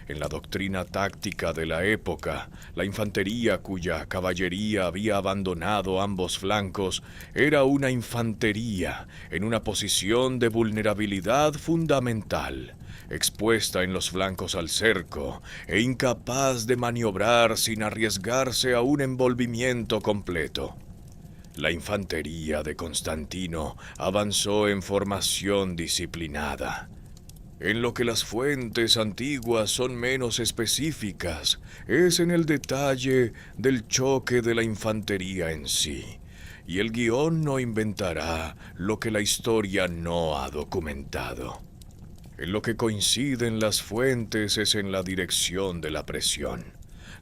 En la doctrina táctica de la época, la infantería cuya caballería había abandonado ambos flancos era una infantería en una posición de vulnerabilidad fundamental, expuesta en los flancos al cerco e incapaz de maniobrar sin arriesgarse a un envolvimiento completo. La infantería de Constantino avanzó en formación disciplinada. En lo que las fuentes antiguas son menos específicas es en el detalle del choque de la infantería en sí, y el guión no inventará lo que la historia no ha documentado. En lo que coinciden las fuentes es en la dirección de la presión.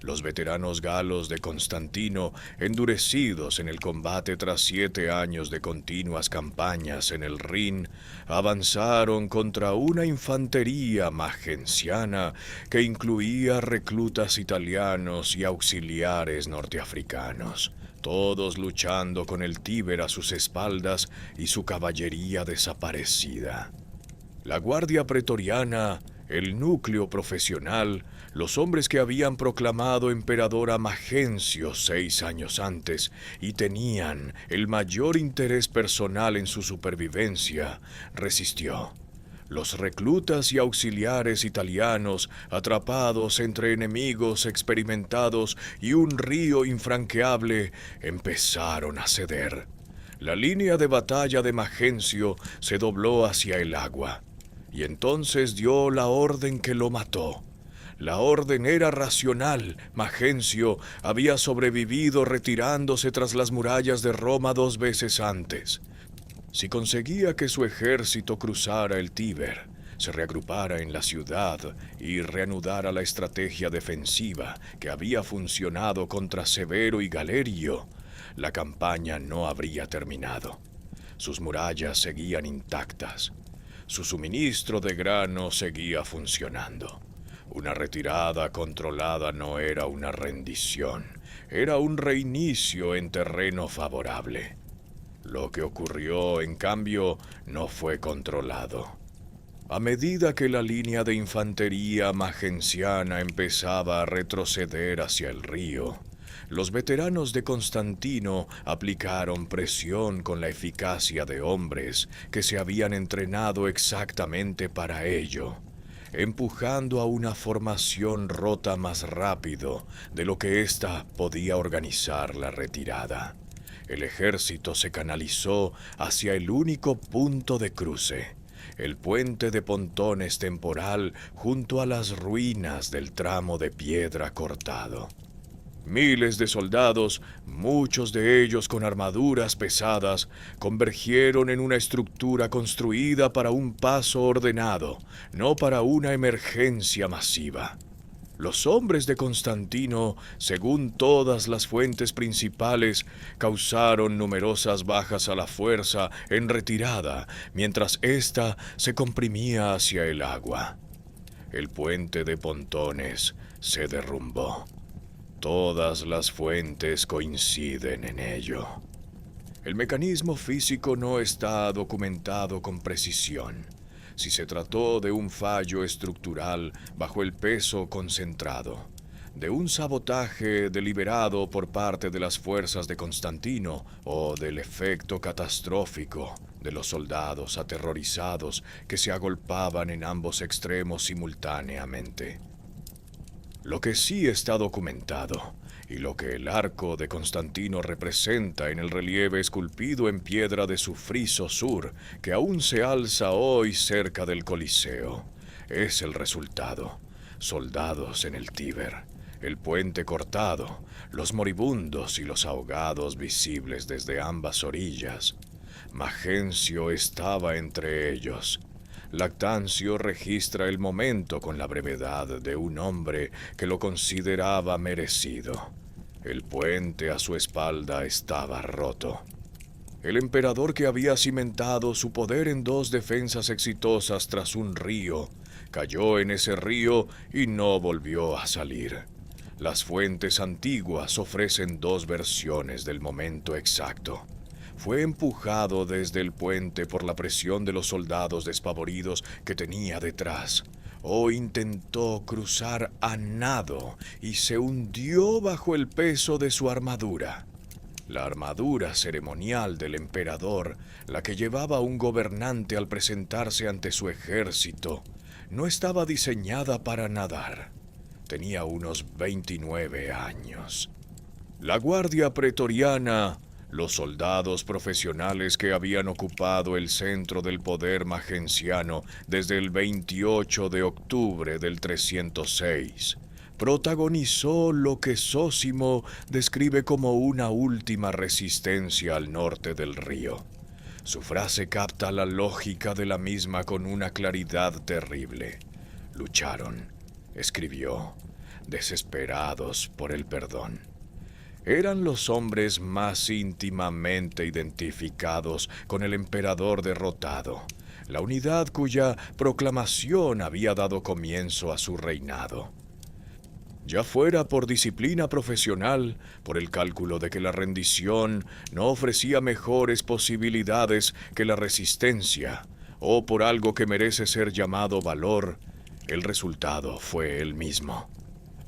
Los veteranos galos de Constantino, endurecidos en el combate tras 7 años de continuas campañas en el Rin, avanzaron contra una infantería magenciana que incluía reclutas italianos y auxiliares norteafricanos, todos luchando con el Tíber a sus espaldas y su caballería desaparecida. La guardia pretoriana, el núcleo profesional, los hombres que habían proclamado emperador a Magencio 6 años antes y tenían el mayor interés personal en su supervivencia, resistió. Los reclutas y auxiliares italianos, atrapados entre enemigos experimentados y un río infranqueable, empezaron a ceder. La línea de batalla de Magencio se dobló hacia el agua, y entonces dio la orden que lo mató. La orden era racional. Magencio había sobrevivido retirándose tras las murallas de Roma 2 veces antes. Si conseguía que su ejército cruzara el Tíber, se reagrupara en la ciudad y reanudara la estrategia defensiva que había funcionado contra Severo y Galerio, la campaña no habría terminado. Sus murallas seguían intactas. Su suministro de grano seguía funcionando. Una retirada controlada no era una rendición, era un reinicio en terreno favorable. Lo que ocurrió, en cambio, no fue controlado. A medida que la línea de infantería magenciana empezaba a retroceder hacia el río, los veteranos de Constantino aplicaron presión con la eficacia de hombres que se habían entrenado exactamente para ello, empujando a una formación rota más rápido de lo que ésta podía organizar la retirada. El ejército se canalizó hacia el único punto de cruce, el puente de pontones temporal junto a las ruinas del tramo de piedra cortado. Miles de soldados, muchos de ellos con armaduras pesadas, convergieron en una estructura construida para un paso ordenado, no para una emergencia masiva. Los hombres de Constantino, según todas las fuentes principales, causaron numerosas bajas a la fuerza en retirada, mientras ésta se comprimía hacia el agua. El puente de pontones se derrumbó. Todas las fuentes coinciden en ello. El mecanismo físico no está documentado con precisión. Si se trató de un fallo estructural bajo el peso concentrado, de un sabotaje deliberado por parte de las fuerzas de Constantino o del efecto catastrófico de los soldados aterrorizados que se agolpaban en ambos extremos simultáneamente. Lo que sí está documentado, y lo que el arco de Constantino representa en el relieve esculpido en piedra de su friso sur, que aún se alza hoy cerca del Coliseo, es el resultado. Soldados en el Tíber, el puente cortado, los moribundos y los ahogados visibles desde ambas orillas. Magencio estaba entre ellos. Lactancio registra el momento con la brevedad de un hombre que lo consideraba merecido. El puente a su espalda estaba roto. El emperador, que había cimentado su poder en 2 defensas exitosas tras un río, cayó en ese río y no volvió a salir. Las fuentes antiguas ofrecen 2 versiones del momento exacto. Fue empujado desde el puente por la presión de los soldados despavoridos que tenía detrás, o intentó cruzar a nado y se hundió bajo el peso de su armadura. La armadura ceremonial del emperador, la que llevaba un gobernante al presentarse ante su ejército, no estaba diseñada para nadar. Tenía unos 29 años. La guardia pretoriana, los soldados profesionales que habían ocupado el centro del poder magenciano desde el 28 de octubre del 306, protagonizó lo que Zósimo describe como una última resistencia al norte del río. Su frase capta la lógica de la misma con una claridad terrible. Lucharon, escribió, desesperados por el perdón. Eran los hombres más íntimamente identificados con el emperador derrotado, la unidad cuya proclamación había dado comienzo a su reinado. Ya fuera por disciplina profesional, por el cálculo de que la rendición no ofrecía mejores posibilidades que la resistencia, o por algo que merece ser llamado valor, el resultado fue el mismo.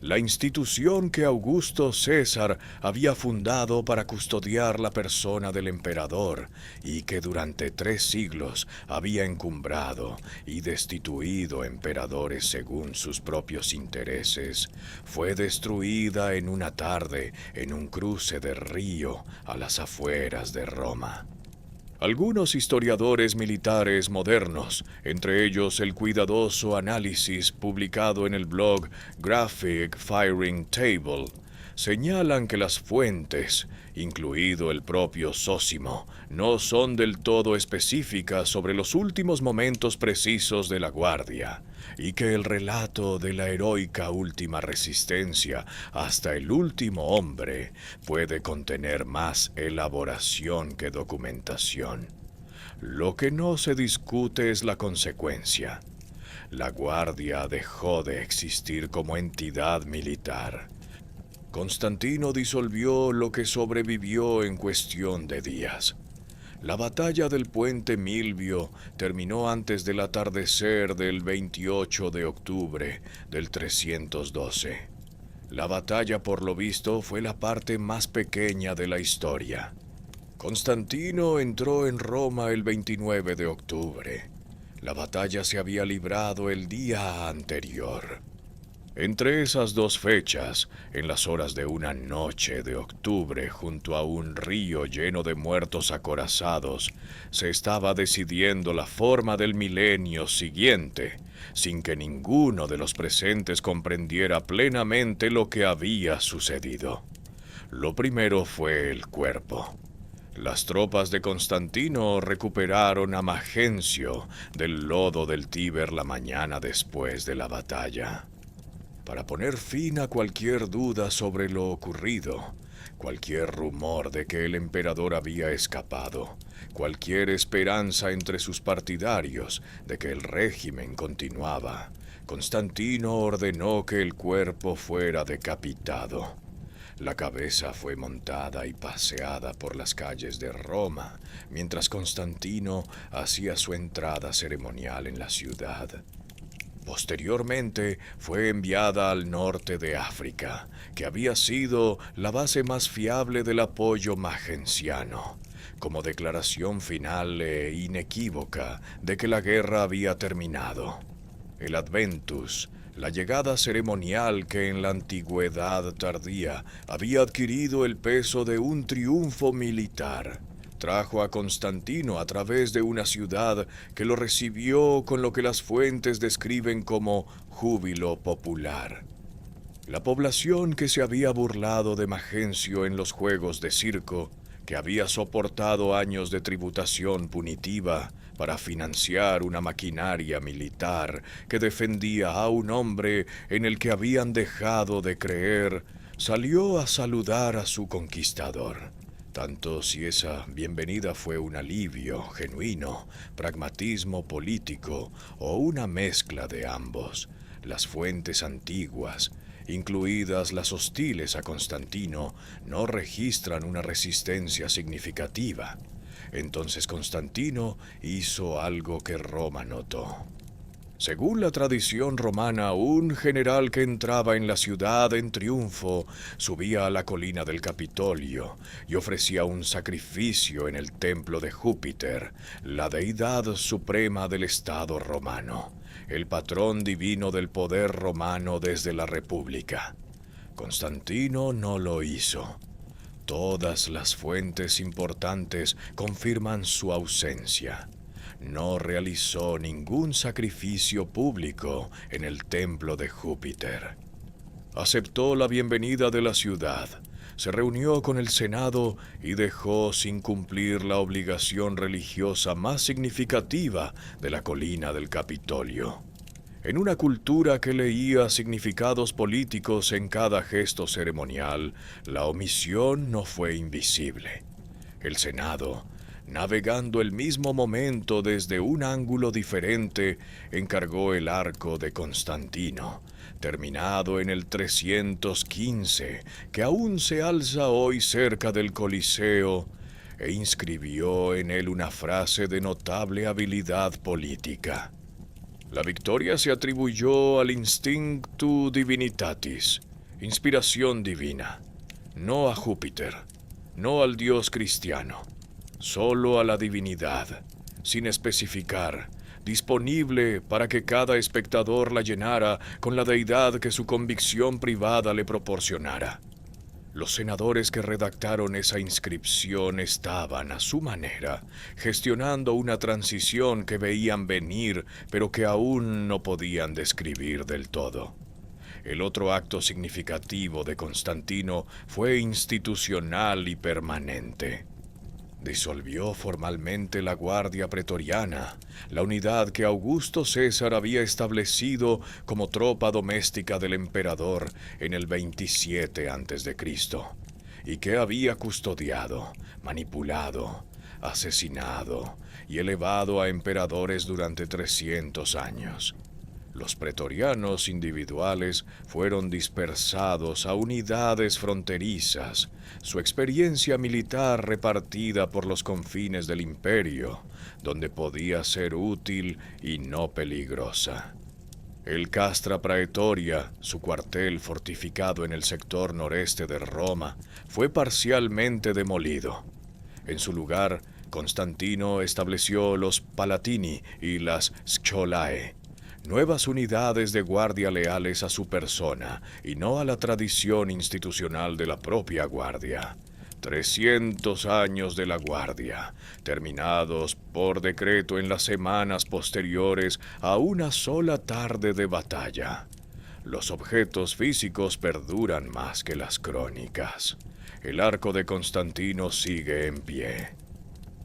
La institución que Augusto César había fundado para custodiar la persona del emperador y que durante 3 siglos había encumbrado y destituido emperadores según sus propios intereses, fue destruida en una tarde en un cruce de río a las afueras de Roma. Algunos historiadores militares modernos, entre ellos el cuidadoso análisis publicado en el blog Graphic Firing Table, señalan que las fuentes, incluido el propio Zósimo, no son del todo específicas sobre los últimos momentos precisos de la Guardia, y que el relato de la heroica última resistencia hasta el último hombre puede contener más elaboración que documentación. Lo que no se discute es la consecuencia. La Guardia dejó de existir como entidad militar. Constantino disolvió lo que sobrevivió en cuestión de días. La batalla del puente Milvio terminó antes del atardecer del 28 de octubre del 312. La batalla, por lo visto, fue la parte más pequeña de la historia. Constantino entró en Roma el 29 de octubre. La batalla se había librado el día anterior. Entre esas dos fechas, en las horas de una noche de octubre junto a un río lleno de muertos acorazados, se estaba decidiendo la forma del milenio siguiente, sin que ninguno de los presentes comprendiera plenamente lo que había sucedido. Lo primero fue el cuerpo. Las tropas de Constantino recuperaron a Magencio del lodo del Tíber la mañana después de la batalla. Para poner fin a cualquier duda sobre lo ocurrido, cualquier rumor de que el emperador había escapado, cualquier esperanza entre sus partidarios de que el régimen continuaba, Constantino ordenó que el cuerpo fuera decapitado. La cabeza fue montada y paseada por las calles de Roma, mientras Constantino hacía su entrada ceremonial en la ciudad. Posteriormente fue enviada al norte de África, que había sido la base más fiable del apoyo magenciano, como declaración final e inequívoca de que la guerra había terminado. El Adventus, la llegada ceremonial que en la antigüedad tardía había adquirido el peso de un triunfo militar, trajo a Constantino a través de una ciudad que lo recibió con lo que las fuentes describen como júbilo popular. La población que se había burlado de Magencio en los juegos de circo, que había soportado años de tributación punitiva para financiar una maquinaria militar que defendía a un hombre en el que habían dejado de creer, salió a saludar a su conquistador. Tanto si esa bienvenida fue un alivio genuino, pragmatismo político o una mezcla de ambos, las fuentes antiguas, incluidas las hostiles a Constantino, no registran una resistencia significativa. Entonces Constantino hizo algo que Roma notó. Según la tradición romana, un general que entraba en la ciudad en triunfo subía a la colina del Capitolio y ofrecía un sacrificio en el templo de Júpiter, la deidad suprema del Estado romano, el patrón divino del poder romano desde la República. Constantino no lo hizo. Todas las fuentes importantes confirman su ausencia. No realizó ningún sacrificio público en el templo de Júpiter. Aceptó la bienvenida de la ciudad, se reunió con el Senado y dejó sin cumplir la obligación religiosa más significativa de la colina del Capitolio. En una cultura que leía significados políticos en cada gesto ceremonial, la omisión no fue invisible. El Senado, navegando el mismo momento desde un ángulo diferente, encargó el arco de Constantino, terminado en el 315, que aún se alza hoy cerca del Coliseo, e inscribió en él una frase de notable habilidad política. La victoria se atribuyó al Instinctu Divinitatis, inspiración divina, no a Júpiter, no al dios cristiano, solo a la divinidad, sin especificar, disponible para que cada espectador la llenara con la deidad que su convicción privada le proporcionara. Los senadores que redactaron esa inscripción estaban, a su manera, gestionando una transición que veían venir, pero que aún no podían describir del todo. El otro acto significativo de Constantino fue institucional y permanente. Disolvió formalmente la Guardia Pretoriana, la unidad que Augusto César había establecido como tropa doméstica del emperador en el 27 a.C., y que había custodiado, manipulado, asesinado y elevado a emperadores durante 300 años. Los pretorianos individuales fueron dispersados a unidades fronterizas, su experiencia militar repartida por los confines del imperio, donde podía ser útil y no peligrosa. El Castra Praetoria, su cuartel fortificado en el sector noreste de Roma, fue parcialmente demolido. En su lugar, Constantino estableció los Palatini y las Scholae, nuevas unidades de guardia leales a su persona y no a la tradición institucional de la propia guardia. 300 años de la guardia, terminados por decreto en las semanas posteriores a una sola tarde de batalla. Los objetos físicos perduran más que las crónicas. El arco de Constantino sigue en pie.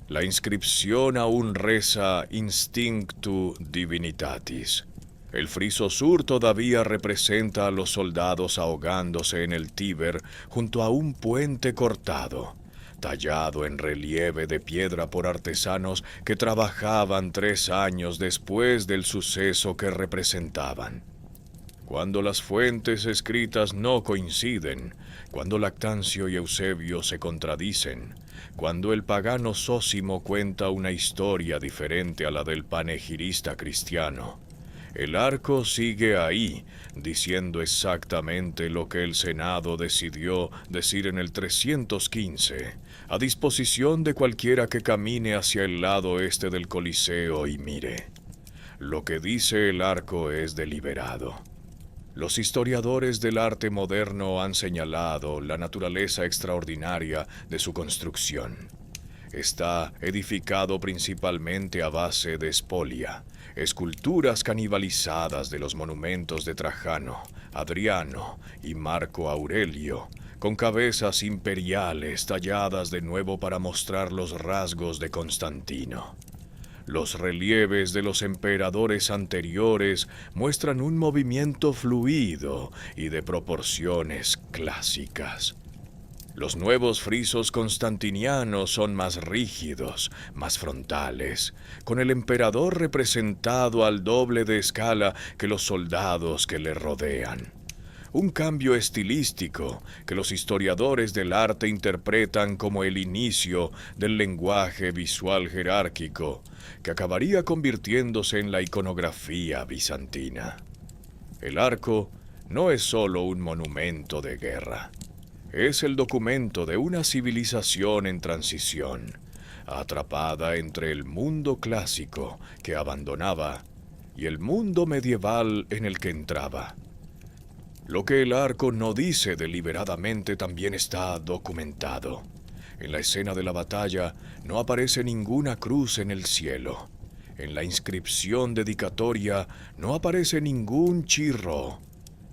La inscripción aún reza Instinctu Divinitatis. El friso sur todavía representa a los soldados ahogándose en el Tíber junto a un puente cortado, tallado en relieve de piedra por artesanos que trabajaban 3 años después del suceso que representaban. Cuando las fuentes escritas no coinciden, cuando Lactancio y Eusebio se contradicen, cuando el pagano Zósimo cuenta una historia diferente a la del panegirista cristiano, el arco sigue ahí, diciendo exactamente lo que el Senado decidió decir en el 315, a disposición de cualquiera que camine hacia el lado este del Coliseo y mire. Lo que dice el arco es deliberado. Los historiadores del arte moderno han señalado la naturaleza extraordinaria de su construcción. Está edificado principalmente a base de espolia, esculturas canibalizadas de los monumentos de Trajano, Adriano y Marco Aurelio, con cabezas imperiales talladas de nuevo para mostrar los rasgos de Constantino. Los relieves de los emperadores anteriores muestran un movimiento fluido y de proporciones clásicas. Los nuevos frisos constantinianos son más rígidos, más frontales, con el emperador representado al doble de escala que los soldados que le rodean. Un cambio estilístico que los historiadores del arte interpretan como el inicio del lenguaje visual jerárquico, que acabaría convirtiéndose en la iconografía bizantina. El arco no es solo un monumento de guerra. Es el documento de una civilización en transición, atrapada entre el mundo clásico que abandonaba y el mundo medieval en el que entraba. Lo que el arco no dice deliberadamente también está documentado. En la escena de la batalla no aparece ninguna cruz en el cielo. En la inscripción dedicatoria no aparece ningún chirro.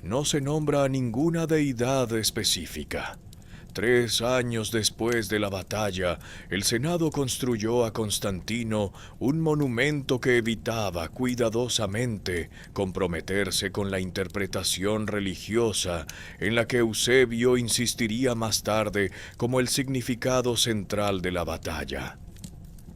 No se nombra a ninguna deidad específica. 3 años después de la batalla, el Senado construyó a Constantino un monumento que evitaba cuidadosamente comprometerse con la interpretación religiosa en la que Eusebio insistiría más tarde como el significado central de la batalla.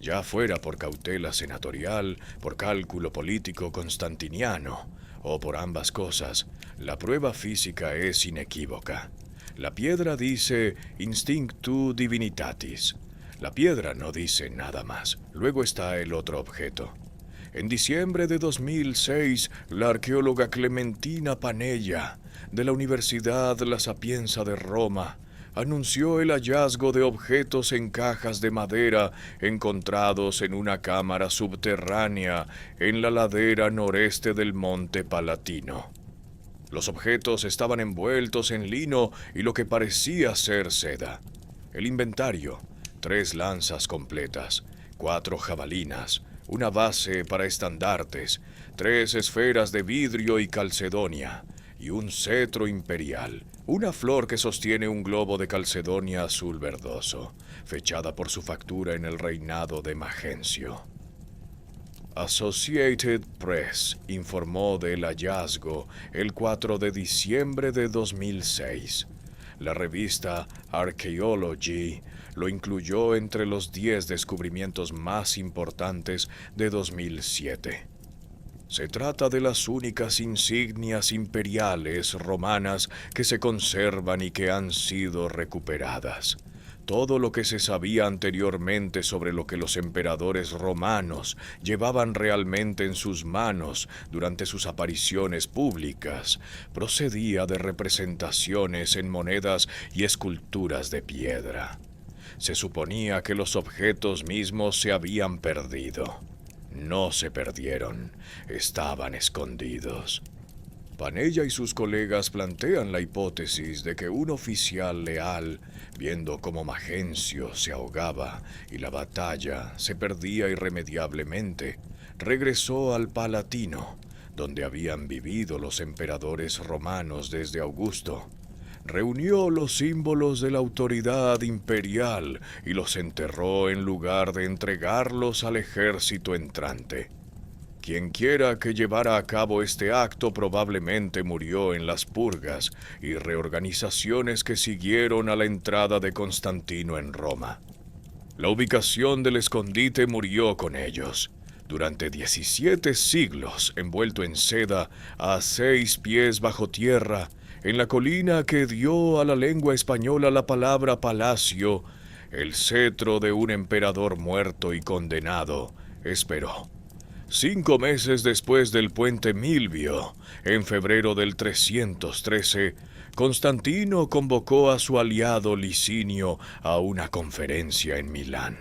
Ya fuera por cautela senatorial, por cálculo político constantiniano, o por ambas cosas, la prueba física es inequívoca. La piedra dice Instinctu Divinitatis. La piedra no dice nada más. Luego está el otro objeto. En diciembre de 2006, la arqueóloga Clementina Panella, de la Universidad La Sapienza de Roma, anunció el hallazgo de objetos en cajas de madera encontrados en una cámara subterránea en la ladera noreste del Monte Palatino. Los objetos estaban envueltos en lino y lo que parecía ser seda. El inventario: 3 lanzas completas, 4 jabalinas, una base para estandartes, 3 esferas de vidrio y calcedonia, y un cetro imperial, una flor que sostiene un globo de calcedonia azul verdoso, fechada por su factura en el reinado de Magencio. Associated Press informó del hallazgo el 4 de diciembre de 2006. La revista Archaeology lo incluyó entre los 10 descubrimientos más importantes de 2007. Se trata de las únicas insignias imperiales romanas que se conservan y que han sido recuperadas. Todo lo que se sabía anteriormente sobre lo que los emperadores romanos llevaban realmente en sus manos durante sus apariciones públicas procedía de representaciones en monedas y esculturas de piedra. Se suponía que los objetos mismos se habían perdido. No se perdieron, estaban escondidos. Panella y sus colegas plantean la hipótesis de que un oficial leal, viendo cómo Magencio se ahogaba y la batalla se perdía irremediablemente, regresó al Palatino, donde habían vivido los emperadores romanos desde Augusto. Reunió los símbolos de la autoridad imperial y los enterró en lugar de entregarlos al ejército entrante. Quienquiera que llevara a cabo este acto probablemente murió en las purgas y reorganizaciones que siguieron a la entrada de Constantino en Roma. La ubicación del escondite murió con ellos. Durante 17 siglos, envuelto en seda, a 6 pies bajo tierra, en la colina que dio a la lengua española la palabra palacio, el cetro de un emperador muerto y condenado esperó. 5 meses después del puente Milvio, en febrero del 313, Constantino convocó a su aliado Licinio a una conferencia en Milán.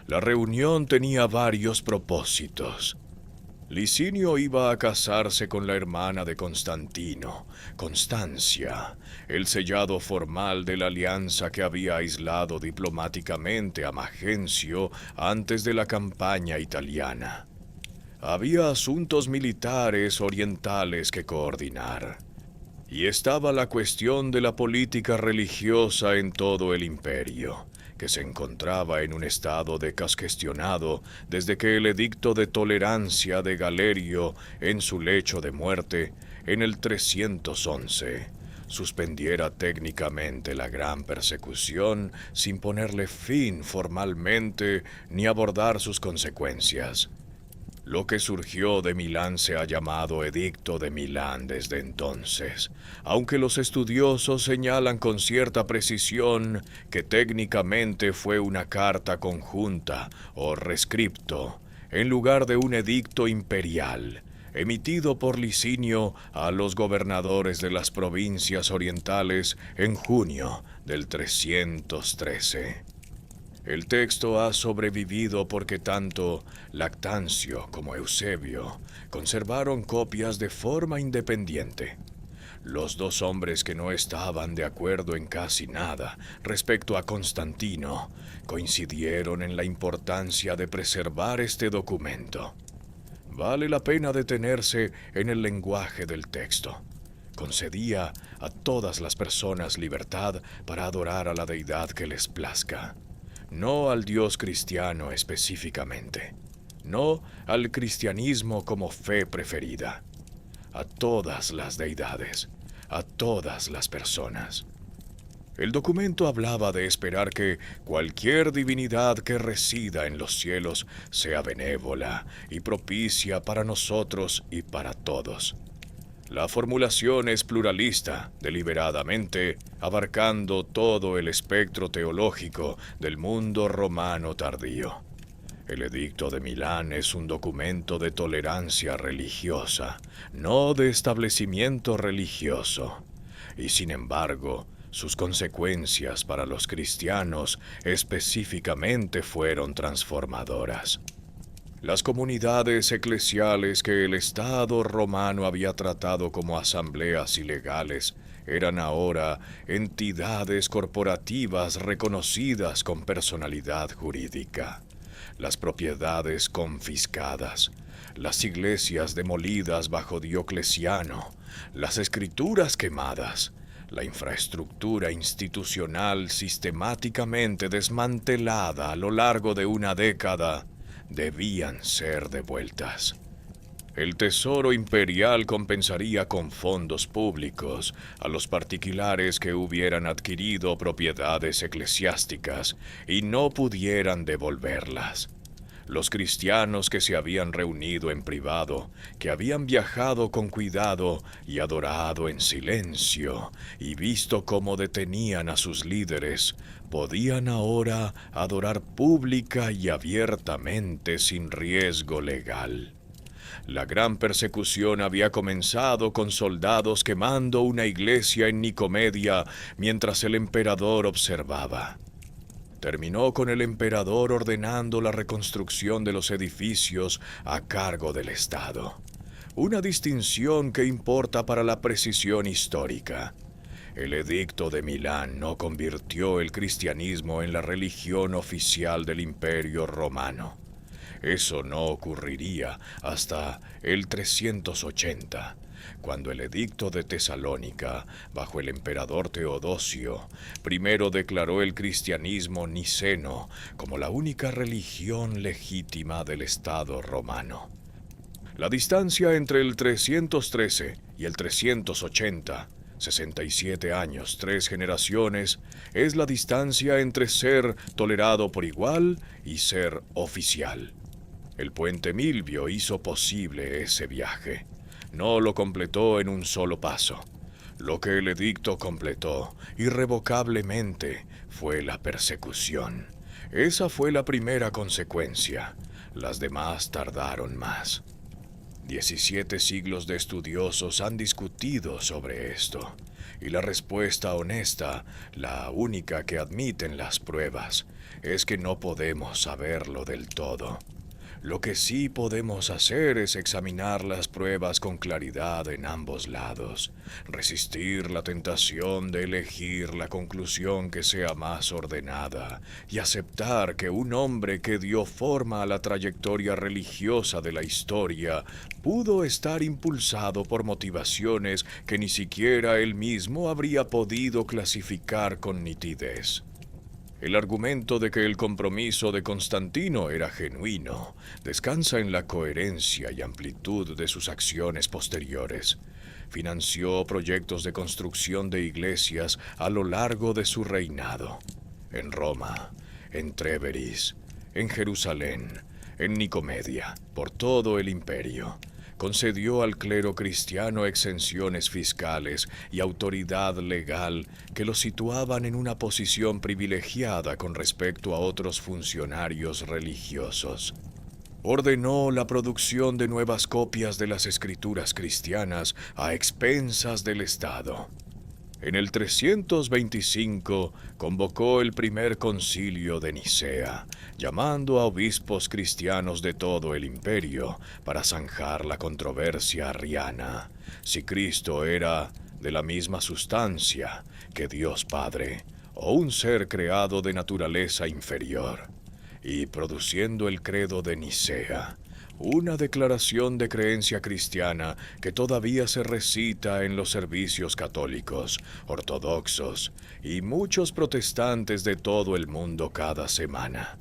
La reunión tenía varios propósitos. Licinio iba a casarse con la hermana de Constantino, Constancia, el sellado formal de la alianza que había aislado diplomáticamente a Magencio antes de la campaña italiana. Había asuntos militares orientales que coordinar, y estaba la cuestión de la política religiosa en todo el imperio, que se encontraba en un estado desgestionado desde que el edicto de tolerancia de Galerio, en su lecho de muerte, en el 311, suspendiera técnicamente la gran persecución sin ponerle fin formalmente ni abordar sus consecuencias. Lo que surgió de Milán se ha llamado Edicto de Milán desde entonces, aunque los estudiosos señalan con cierta precisión que técnicamente fue una carta conjunta o rescripto, en lugar de un edicto imperial, emitido por Licinio a los gobernadores de las provincias orientales en junio del 313. El texto ha sobrevivido porque tanto Lactancio como Eusebio conservaron copias de forma independiente. Los dos hombres que no estaban de acuerdo en casi nada respecto a Constantino coincidieron en la importancia de preservar este documento. Vale la pena detenerse en el lenguaje del texto. Concedía a todas las personas libertad para adorar a la deidad que les plazca. No al Dios cristiano específicamente, no al cristianismo como fe preferida, a todas las deidades, a todas las personas. El documento hablaba de esperar que cualquier divinidad que resida en los cielos sea benévola y propicia para nosotros y para todos. La formulación es pluralista, deliberadamente, abarcando todo el espectro teológico del mundo romano tardío. El Edicto de Milán es un documento de tolerancia religiosa, no de establecimiento religioso, y sin embargo, sus consecuencias para los cristianos específicamente fueron transformadoras. Las comunidades eclesiales que el Estado romano había tratado como asambleas ilegales eran ahora entidades corporativas reconocidas con personalidad jurídica. Las propiedades confiscadas, las iglesias demolidas bajo Diocleciano, las escrituras quemadas, la infraestructura institucional sistemáticamente desmantelada a lo largo de una década, debían ser devueltas. El tesoro imperial compensaría con fondos públicos a los particulares que hubieran adquirido propiedades eclesiásticas y no pudieran devolverlas. Los cristianos que se habían reunido en privado, que habían viajado con cuidado y adorado en silencio, y visto cómo detenían a sus líderes, podían ahora adorar pública y abiertamente sin riesgo legal. La gran persecución había comenzado con soldados quemando una iglesia en Nicomedia mientras el emperador observaba. Terminó con el emperador ordenando la reconstrucción de los edificios a cargo del Estado. Una distinción que importa para la precisión histórica. El edicto de Milán no convirtió el cristianismo en la religión oficial del Imperio Romano. Eso no ocurriría hasta el 380, cuando el edicto de Tesalónica, bajo el emperador Teodosio, primero declaró el cristianismo niceno como la única religión legítima del Estado romano. La distancia entre el 313 y el 380, 67 años, 3 generaciones, es la distancia entre ser tolerado por igual y ser oficial. El puente Milvio hizo posible ese viaje. No lo completó en un solo paso. Lo que el edicto completó irrevocablemente fue la persecución. Esa fue la primera consecuencia. Las demás tardaron más. 17 siglos de estudiosos han discutido sobre esto, y la respuesta honesta, la única que admiten las pruebas, es que no podemos saberlo del todo. Lo que sí podemos hacer es examinar las pruebas con claridad en ambos lados, resistir la tentación de elegir la conclusión que sea más ordenada y aceptar que un hombre que dio forma a la trayectoria religiosa de la historia pudo estar impulsado por motivaciones que ni siquiera él mismo habría podido clasificar con nitidez. El argumento de que el compromiso de Constantino era genuino descansa en la coherencia y amplitud de sus acciones posteriores. Financió proyectos de construcción de iglesias a lo largo de su reinado. En Roma, en Tréveris, en Jerusalén, en Nicomedia, por todo el imperio. Concedió al clero cristiano exenciones fiscales y autoridad legal que lo situaban en una posición privilegiada con respecto a otros funcionarios religiosos. Ordenó la producción de nuevas copias de las escrituras cristianas a expensas del Estado. En el 325 convocó el primer concilio de Nicea, llamando a obispos cristianos de todo el imperio para zanjar la controversia arriana, si Cristo era de la misma sustancia que Dios Padre, o un ser creado de naturaleza inferior, y produciendo el credo de Nicea, una declaración de creencia cristiana que todavía se recita en los servicios católicos, ortodoxos y muchos protestantes de todo el mundo cada semana.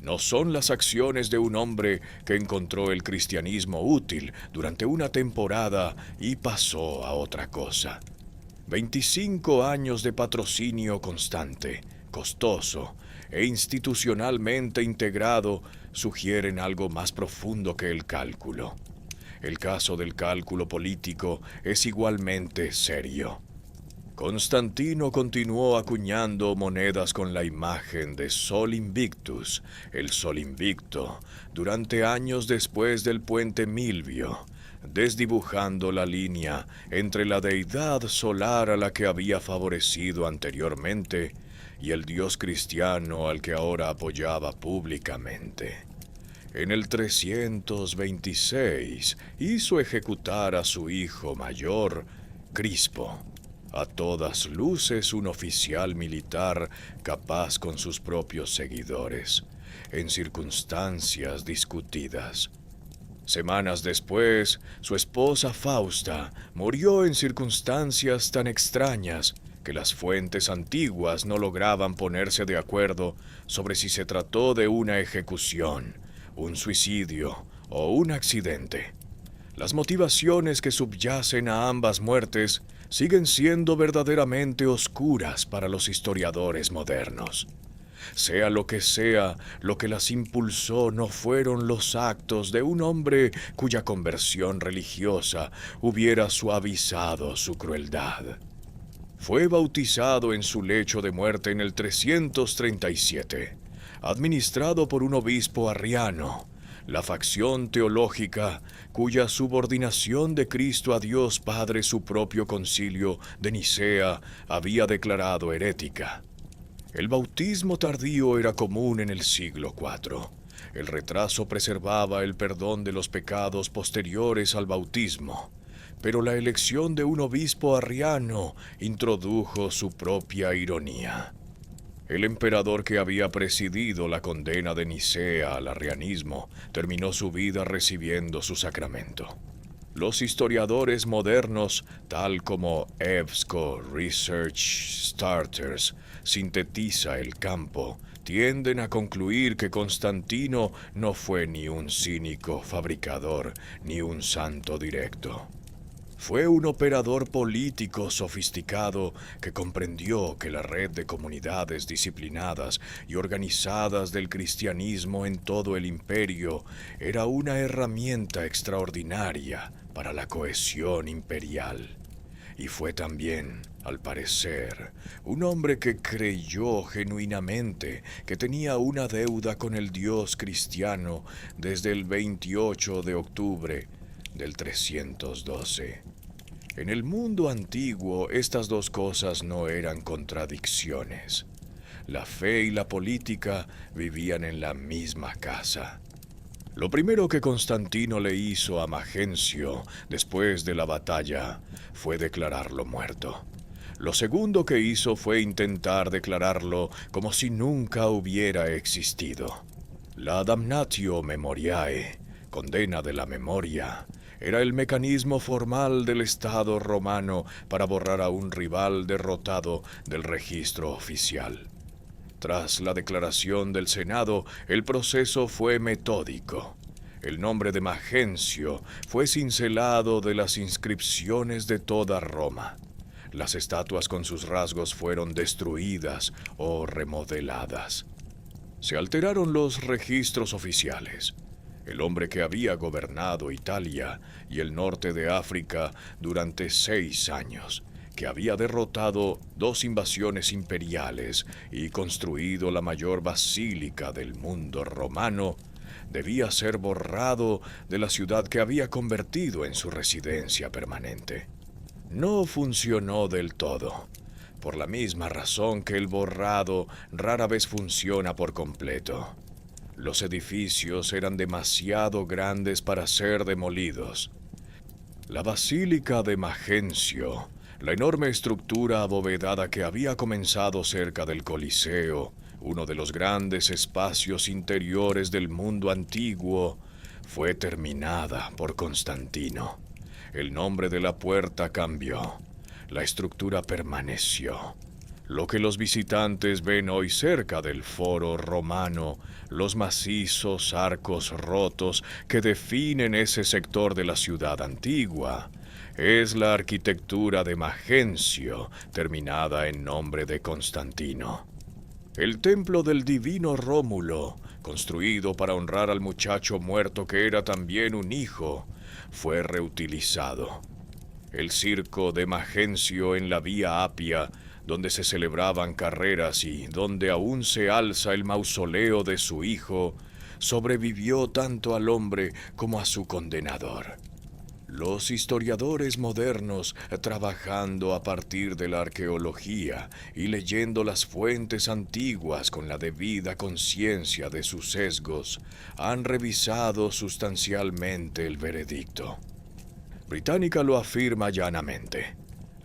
No son las acciones de un hombre que encontró el cristianismo útil durante una temporada y pasó a otra cosa. 25 años de patrocinio constante, costoso e institucionalmente integrado sugieren algo más profundo que el cálculo. El caso del cálculo político es igualmente serio. Constantino continuó acuñando monedas con la imagen de Sol Invictus, el Sol Invicto, durante años después del puente Milvio, desdibujando la línea entre la deidad solar a la que había favorecido anteriormente y el dios cristiano al que ahora apoyaba públicamente. En el 326 hizo ejecutar a su hijo mayor, Crispo, a todas luces un oficial militar capaz con sus propios seguidores, en circunstancias discutidas. Semanas después, su esposa Fausta murió en circunstancias tan extrañas que las fuentes antiguas no lograban ponerse de acuerdo sobre si se trató de una ejecución, un suicidio o un accidente. Las motivaciones que subyacen a ambas muertes siguen siendo verdaderamente oscuras para los historiadores modernos. Sea, lo que las impulsó no fueron los actos de un hombre cuya conversión religiosa hubiera suavizado su crueldad. Fue bautizado en su lecho de muerte en el 337, administrado por un obispo arriano, la facción teológica cuya subordinación de Cristo a Dios Padre su propio concilio de Nicea había declarado herética. El bautismo tardío era común en el siglo IV. El retraso preservaba el perdón de los pecados posteriores al bautismo, pero la elección de un obispo arriano introdujo su propia ironía. El emperador que había presidido la condena de Nicea al arrianismo terminó su vida recibiendo su sacramento. Los historiadores modernos, tal como EBSCO Research Starters sintetiza el campo, tienden a concluir que Constantino no fue ni un cínico fabricador ni un santo directo. Fue un operador político sofisticado que comprendió que la red de comunidades disciplinadas y organizadas del cristianismo en todo el imperio era una herramienta extraordinaria para la cohesión imperial. Y fue también, al parecer, un hombre que creyó genuinamente que tenía una deuda con el Dios cristiano desde el 28 de octubre del 312. En el mundo antiguo estas dos cosas no eran contradicciones. La fe y la política vivían en la misma casa. Lo primero que Constantino le hizo a Magencio después de la batalla fue declararlo muerto. Lo segundo que hizo fue intentar declararlo como si nunca hubiera existido. La damnatio memoriae, condena de la memoria, era el mecanismo formal del Estado romano para borrar a un rival derrotado del registro oficial. Tras la declaración del Senado, el proceso fue metódico. El nombre de Magencio fue cincelado de las inscripciones de toda Roma. Las estatuas con sus rasgos fueron destruidas o remodeladas. Se alteraron los registros oficiales. El hombre que había gobernado Italia y el norte de África durante 6 años, que había derrotado 2 invasiones imperiales y construido la mayor basílica del mundo romano, debía ser borrado de la ciudad que había convertido en su residencia permanente. No funcionó del todo, por la misma razón que el borrado rara vez funciona por completo. Los edificios eran demasiado grandes para ser demolidos. La Basílica de Magencio, la enorme estructura abovedada que había comenzado cerca del Coliseo, uno de los grandes espacios interiores del mundo antiguo, fue terminada por Constantino. El nombre de la puerta cambió. La estructura permaneció. Lo que los visitantes ven hoy cerca del foro romano, los macizos arcos rotos que definen ese sector de la ciudad antigua, es la arquitectura de Magencio, terminada en nombre de Constantino. El templo del divino Rómulo, construido para honrar al muchacho muerto que era también un hijo, fue reutilizado. El circo de Magencio en la Vía Apia, donde se celebraban carreras y donde aún se alza el mausoleo de su hijo, sobrevivió tanto al hombre como a su condenador. Los historiadores modernos, trabajando a partir de la arqueología y leyendo las fuentes antiguas con la debida conciencia de sus sesgos, han revisado sustancialmente el veredicto. Británica lo afirma llanamente.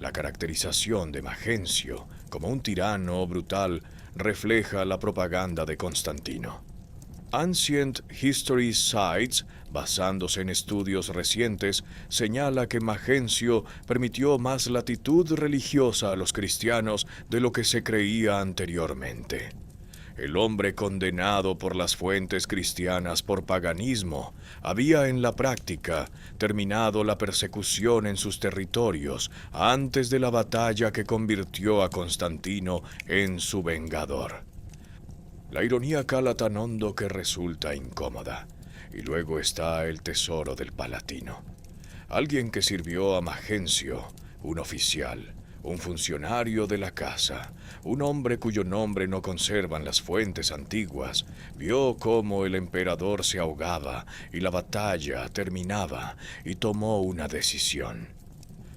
La caracterización de Magencio como un tirano brutal refleja la propaganda de Constantino. Ancient History Sites, basándose en estudios recientes, señala que Magencio permitió más latitud religiosa a los cristianos de lo que se creía anteriormente. El hombre condenado por las fuentes cristianas por paganismo había en la práctica terminado la persecución en sus territorios antes de la batalla que convirtió a Constantino en su vengador. La ironía cala tan hondo que resulta incómoda. Y luego está el tesoro del Palatino. Alguien que sirvió a Magencio, un oficial, un funcionario de la casa, un hombre cuyo nombre no conservan las fuentes antiguas, vio cómo el emperador se ahogaba y la batalla terminaba y tomó una decisión.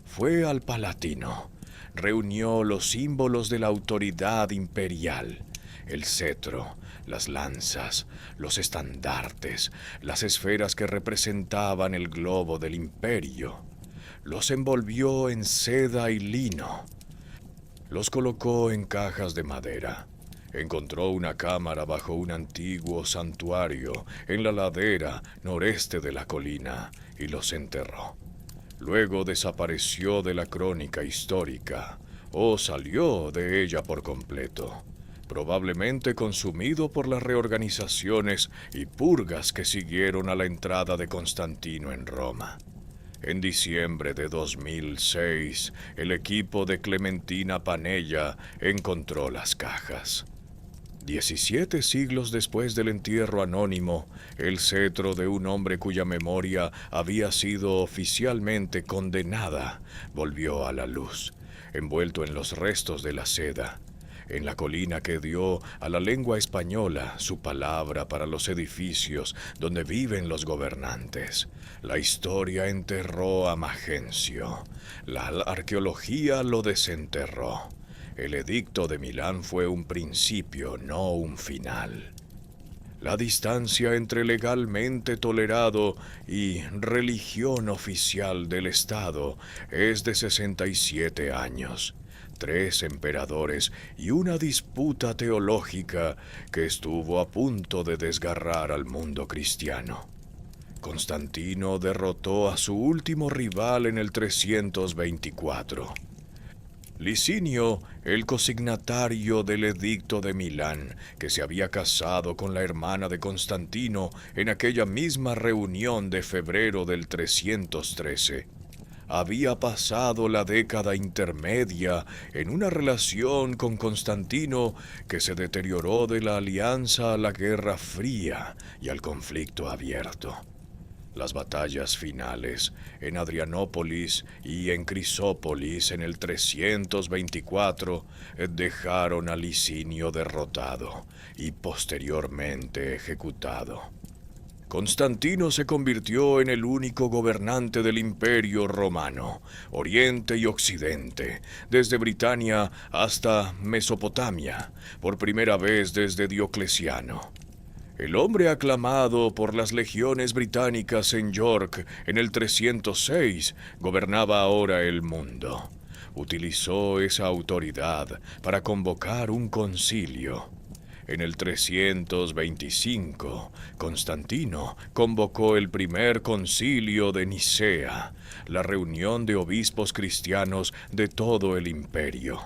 Fue al Palatino, reunió los símbolos de la autoridad imperial, el cetro, las lanzas, los estandartes, las esferas que representaban el globo del imperio. Los envolvió en seda y lino. Los colocó en cajas de madera. Encontró una cámara bajo un antiguo santuario en la ladera noreste de la colina y los enterró. Luego desapareció de la crónica histórica, o salió de ella por completo, probablemente consumido por las reorganizaciones y purgas que siguieron a la entrada de Constantino en Roma. En diciembre de 2006, el equipo de Clementina Panella encontró las cajas. 17 siglos después del entierro anónimo, el cetro de un hombre cuya memoria había sido oficialmente condenada volvió a la luz, envuelto en los restos de la seda, en la colina que dio a la lengua española su palabra para los edificios donde viven los gobernantes. La historia enterró a Magencio, la arqueología lo desenterró. El edicto de Milán fue un principio, no un final. La distancia entre legalmente tolerado y religión oficial del Estado es de 67 años, 3 emperadores y una disputa teológica que estuvo a punto de desgarrar al mundo cristiano. Constantino derrotó a su último rival en el 324. Licinio, el cosignatario del edicto de Milán, que se había casado con la hermana de Constantino en aquella misma reunión de febrero del 313, había pasado la década intermedia en una relación con Constantino que se deterioró de la alianza a la Guerra Fría y al conflicto abierto. Las batallas finales en Adrianópolis y en Crisópolis en el 324 dejaron a Licinio derrotado y posteriormente ejecutado. Constantino se convirtió en el único gobernante del Imperio Romano, Oriente y Occidente, desde Britania hasta Mesopotamia, por primera vez desde Diocleciano. El hombre aclamado por las legiones británicas en York en el 306 gobernaba ahora el mundo. Utilizó esa autoridad para convocar un concilio. En el 325, Constantino convocó el primer concilio de Nicea, la reunión de obispos cristianos de todo el imperio,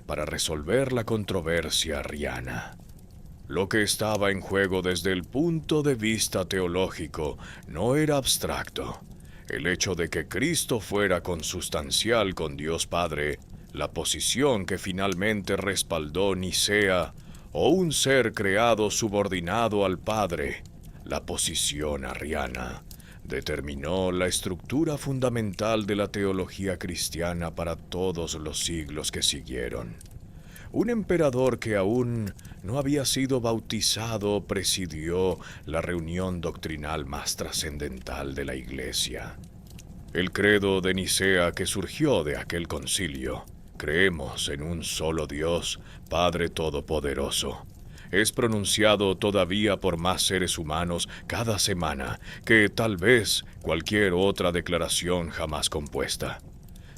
para resolver la controversia arriana. Lo que estaba en juego desde el punto de vista teológico no era abstracto. El hecho de que Cristo fuera consustancial con Dios Padre, la posición que finalmente respaldó Nicea, o un ser creado subordinado al Padre, la posición arriana, determinó la estructura fundamental de la teología cristiana para todos los siglos que siguieron. Un emperador que aún no había sido bautizado presidió la reunión doctrinal más trascendental de la Iglesia. El credo de Nicea que surgió de aquel concilio, creemos en un solo Dios, Padre Todopoderoso, es pronunciado todavía por más seres humanos cada semana que tal vez cualquier otra declaración jamás compuesta.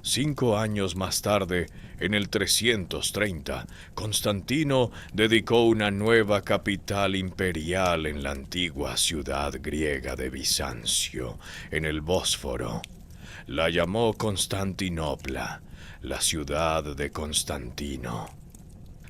5 años más tarde, en el 330, Constantino dedicó una nueva capital imperial en la antigua ciudad griega de Bizancio, en el Bósforo. La llamó Constantinopla, la ciudad de Constantino.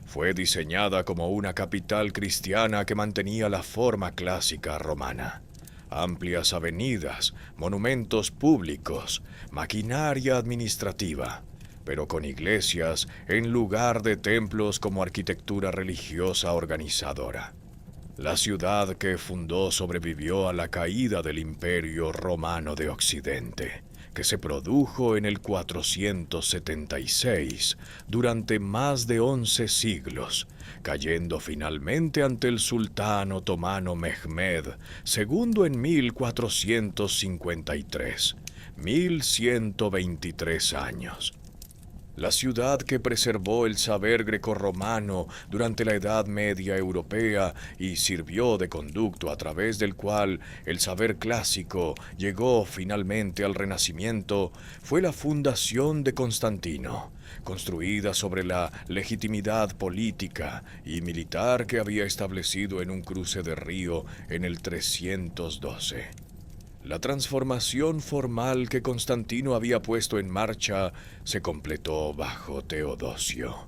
Fue diseñada como una capital cristiana que mantenía la forma clásica romana. Amplias avenidas, monumentos públicos, maquinaria administrativa, pero con iglesias en lugar de templos como arquitectura religiosa organizadora. La ciudad que fundó sobrevivió a la caída del Imperio Romano de Occidente, que se produjo en el 476 durante más de 11 siglos, cayendo finalmente ante el sultán otomano Mehmed II en 1453, 1123 años. La ciudad que preservó el saber grecorromano durante la Edad Media europea y sirvió de conducto a través del cual el saber clásico llegó finalmente al Renacimiento, fue la fundación de Constantino, construida sobre la legitimidad política y militar que había establecido en un cruce de río en el 312. La transformación formal que Constantino había puesto en marcha se completó bajo Teodosio.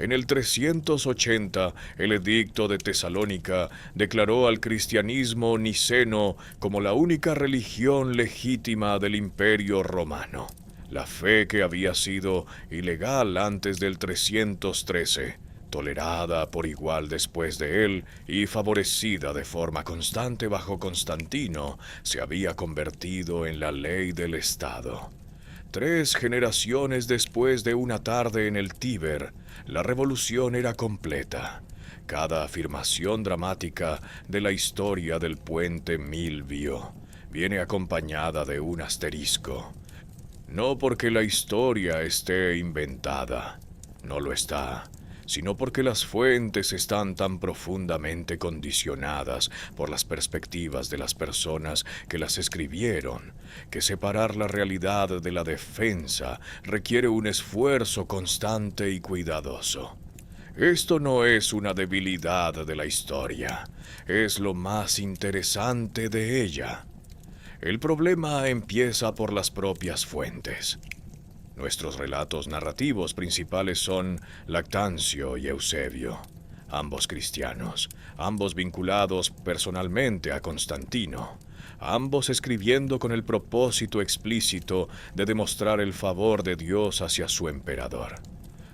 En el 380, el edicto de Tesalónica declaró al cristianismo niceno como la única religión legítima del Imperio Romano. La fe que había sido ilegal antes del 313, tolerada por igual después de él y favorecida de forma constante bajo Constantino, se había convertido en la ley del Estado. 3 generaciones después de una tarde en el Tíber, la revolución era completa. Cada afirmación dramática de la historia del puente Milvio viene acompañada de un asterisco. No porque la historia esté inventada, no lo está, sino porque las fuentes están tan profundamente condicionadas por las perspectivas de las personas que las escribieron, que separar la realidad de la defensa requiere un esfuerzo constante y cuidadoso. Esto no es una debilidad de la historia, es lo más interesante de ella. El problema empieza por las propias fuentes. Nuestros relatos narrativos principales son Lactancio y Eusebio, ambos cristianos, ambos vinculados personalmente a Constantino, ambos escribiendo con el propósito explícito de demostrar el favor de Dios hacia su emperador.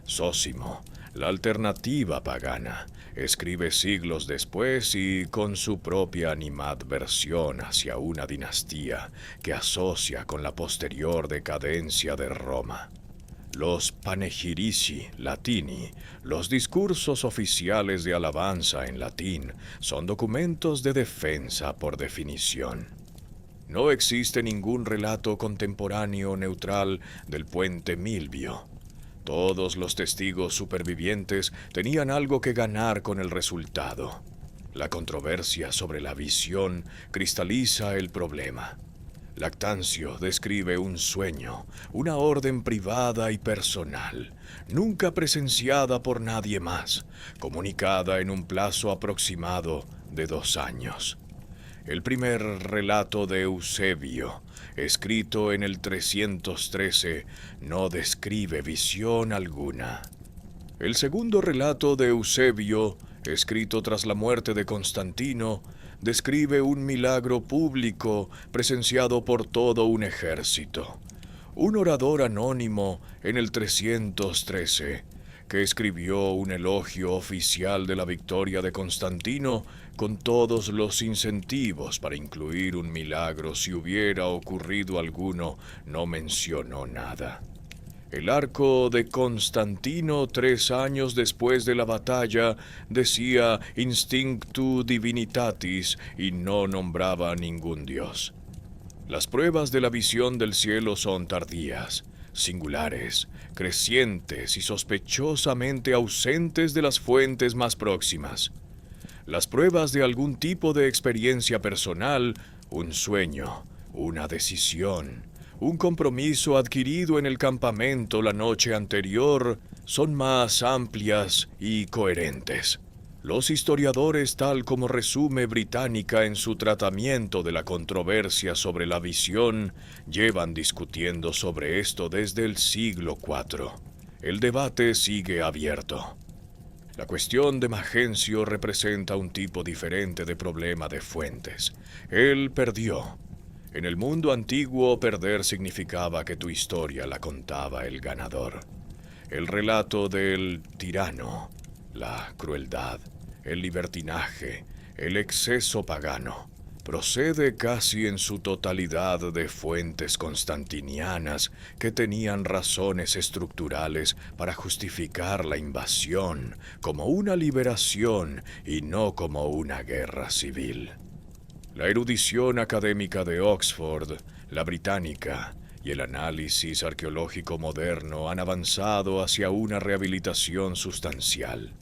Zósimo, la alternativa pagana, escribe siglos después y con su propia animadversión hacia una dinastía que asocia con la posterior decadencia de Roma. Los panegirici latini, los discursos oficiales de alabanza en latín, son documentos de defensa por definición. No existe ningún relato contemporáneo neutral del puente Milvio. Todos los testigos supervivientes tenían algo que ganar con el resultado. La controversia sobre la visión cristaliza el problema. Lactancio describe un sueño, una orden privada y personal, nunca presenciada por nadie más, comunicada en un plazo aproximado de 2 años. El primer relato de Eusebio, escrito en el 313, no describe visión alguna. El segundo relato de Eusebio, escrito tras la muerte de Constantino, describe un milagro público presenciado por todo un ejército. Un orador anónimo en el 313, que escribió un elogio oficial de la victoria de Constantino con todos los incentivos para incluir un milagro si hubiera ocurrido alguno, no mencionó nada. El arco de Constantino 3 años después de la batalla decía Instinctu Divinitatis y no nombraba a ningún dios. Las pruebas de la visión del cielo son tardías, singulares, crecientes y sospechosamente ausentes de las fuentes más próximas. Las pruebas de algún tipo de experiencia personal, un sueño, una decisión, un compromiso adquirido en el campamento la noche anterior, son más amplias y coherentes. Los historiadores, tal como resume Británica en su tratamiento de la controversia sobre la visión, llevan discutiendo sobre esto desde el siglo IV. El debate sigue abierto. La cuestión de Magencio representa un tipo diferente de problema de fuentes. Él perdió. En el mundo antiguo, perder significaba que tu historia la contaba el ganador. El relato del tirano, la crueldad, el libertinaje, El exceso pagano procede casi en su totalidad de fuentes constantinianas que tenían razones estructurales para justificar la invasión como una liberación y no como una guerra civil. La erudición académica de Oxford, la británica y el análisis arqueológico moderno han avanzado hacia una rehabilitación sustancial.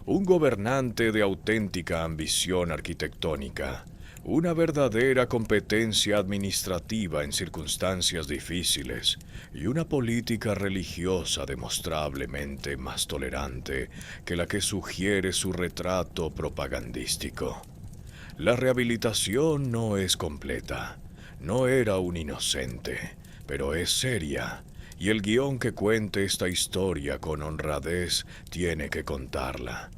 Un gobernante de auténtica ambición arquitectónica, una verdadera competencia administrativa en circunstancias difíciles y una política religiosa demostrablemente más tolerante que la que sugiere su retrato propagandístico. La rehabilitación no es completa, no era un inocente, pero es seria, y el guión que cuente esta historia con honradez tiene que contarla.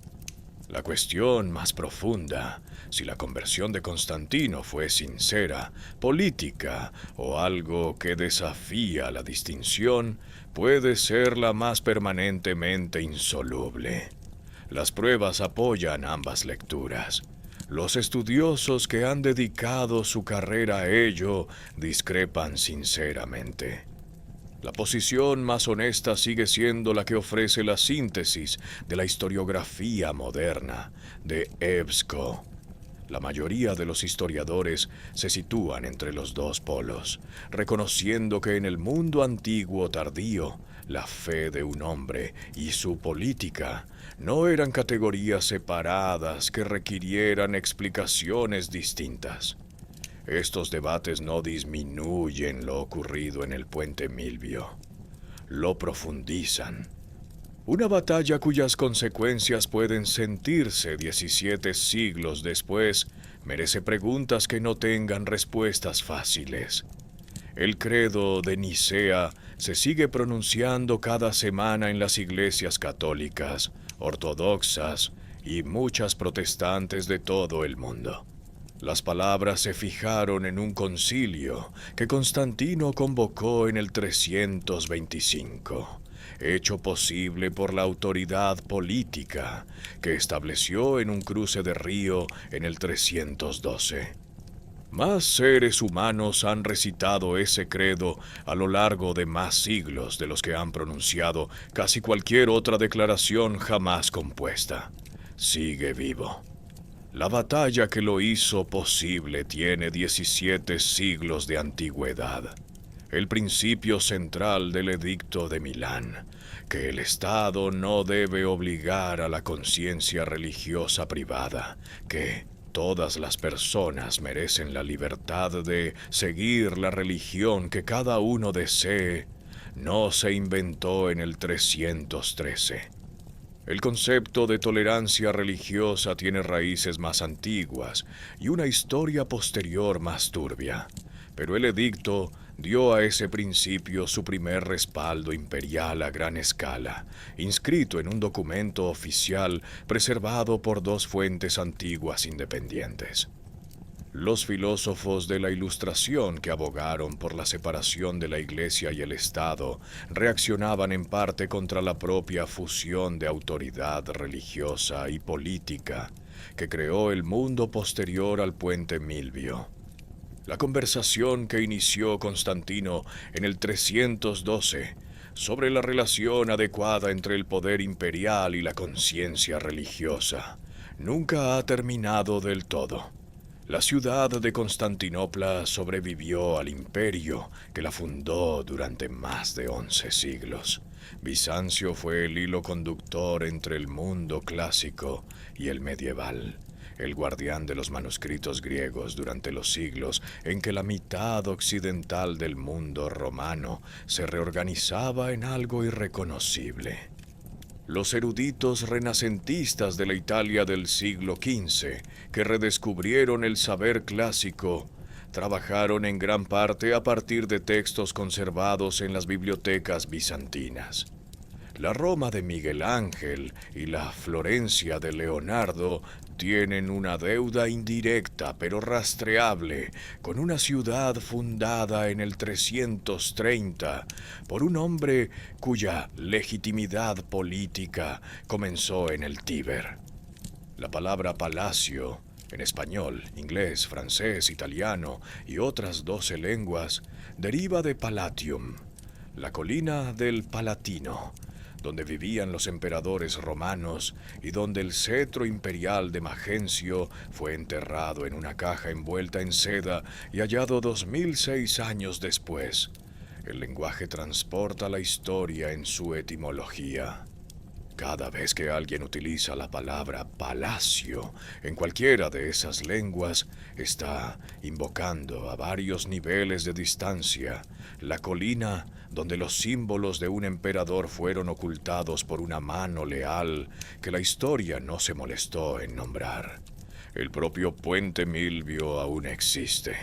La cuestión más profunda, si la conversión de Constantino fue sincera, política o algo que desafía la distinción, puede ser la más permanentemente insoluble. Las pruebas apoyan ambas lecturas. Los estudiosos que han dedicado su carrera a ello discrepan sinceramente. La posición más honesta sigue siendo la que ofrece la síntesis de la historiografía moderna de EBSCO. La mayoría de los historiadores se sitúan entre los dos polos, reconociendo que en el mundo antiguo tardío, la fe de un hombre y su política no eran categorías separadas que requirieran explicaciones distintas. Estos debates no disminuyen lo ocurrido en el puente Milvio, lo profundizan. Una batalla cuyas consecuencias pueden sentirse 17 siglos después merece preguntas que no tengan respuestas fáciles. El credo de Nicea se sigue pronunciando cada semana en las iglesias católicas, ortodoxas y muchas protestantes de todo el mundo. Las palabras se fijaron en un concilio que Constantino convocó en el 325, hecho posible por la autoridad política que estableció en un cruce de río en el 312. Más seres humanos han recitado ese credo a lo largo de más siglos de los que han pronunciado casi cualquier otra declaración jamás compuesta. Sigue vivo. La batalla que lo hizo posible tiene 17 siglos de antigüedad. El principio central del Edicto de Milán, que el Estado no debe obligar a la conciencia religiosa privada, que todas las personas merecen la libertad de seguir la religión que cada uno desee, no se inventó en el 313. El concepto de tolerancia religiosa tiene raíces más antiguas y una historia posterior más turbia, pero el edicto dio a ese principio su primer respaldo imperial a gran escala, inscrito en un documento oficial preservado por dos fuentes antiguas independientes. Los filósofos de la Ilustración que abogaron por la separación de la Iglesia y el Estado reaccionaban en parte contra la propia fusión de autoridad religiosa y política que creó el mundo posterior al puente Milvio. La conversación que inició Constantino en el 312 sobre la relación adecuada entre el poder imperial y la conciencia religiosa nunca ha terminado del todo. La ciudad de Constantinopla sobrevivió al imperio que la fundó durante más de 11 siglos. Bizancio fue el hilo conductor entre el mundo clásico y el medieval, el guardián de los manuscritos griegos durante los siglos en que la mitad occidental del mundo romano se reorganizaba en algo irreconocible. Los eruditos renacentistas de la Italia del siglo XV, que redescubrieron el saber clásico, trabajaron en gran parte a partir de textos conservados en las bibliotecas bizantinas. La Roma de Miguel Ángel y la Florencia de Leonardo tienen una deuda indirecta pero rastreable con una ciudad fundada en el 330 por un hombre cuya legitimidad política comenzó en el Tíber. La palabra palacio en español, inglés, francés, italiano y otras 12 lenguas, deriva de Palatium, la colina del Palatino, donde vivían los emperadores romanos y donde el cetro imperial de Magencio fue enterrado en una caja envuelta en seda y hallado 2006 años después. El lenguaje transporta la historia en su etimología. Cada vez que alguien utiliza la palabra palacio en cualquiera de esas lenguas, está invocando a varios niveles de distancia la colina donde los símbolos de un emperador fueron ocultados por una mano leal que la historia no se molestó en nombrar. El propio Puente Milvio aún existe.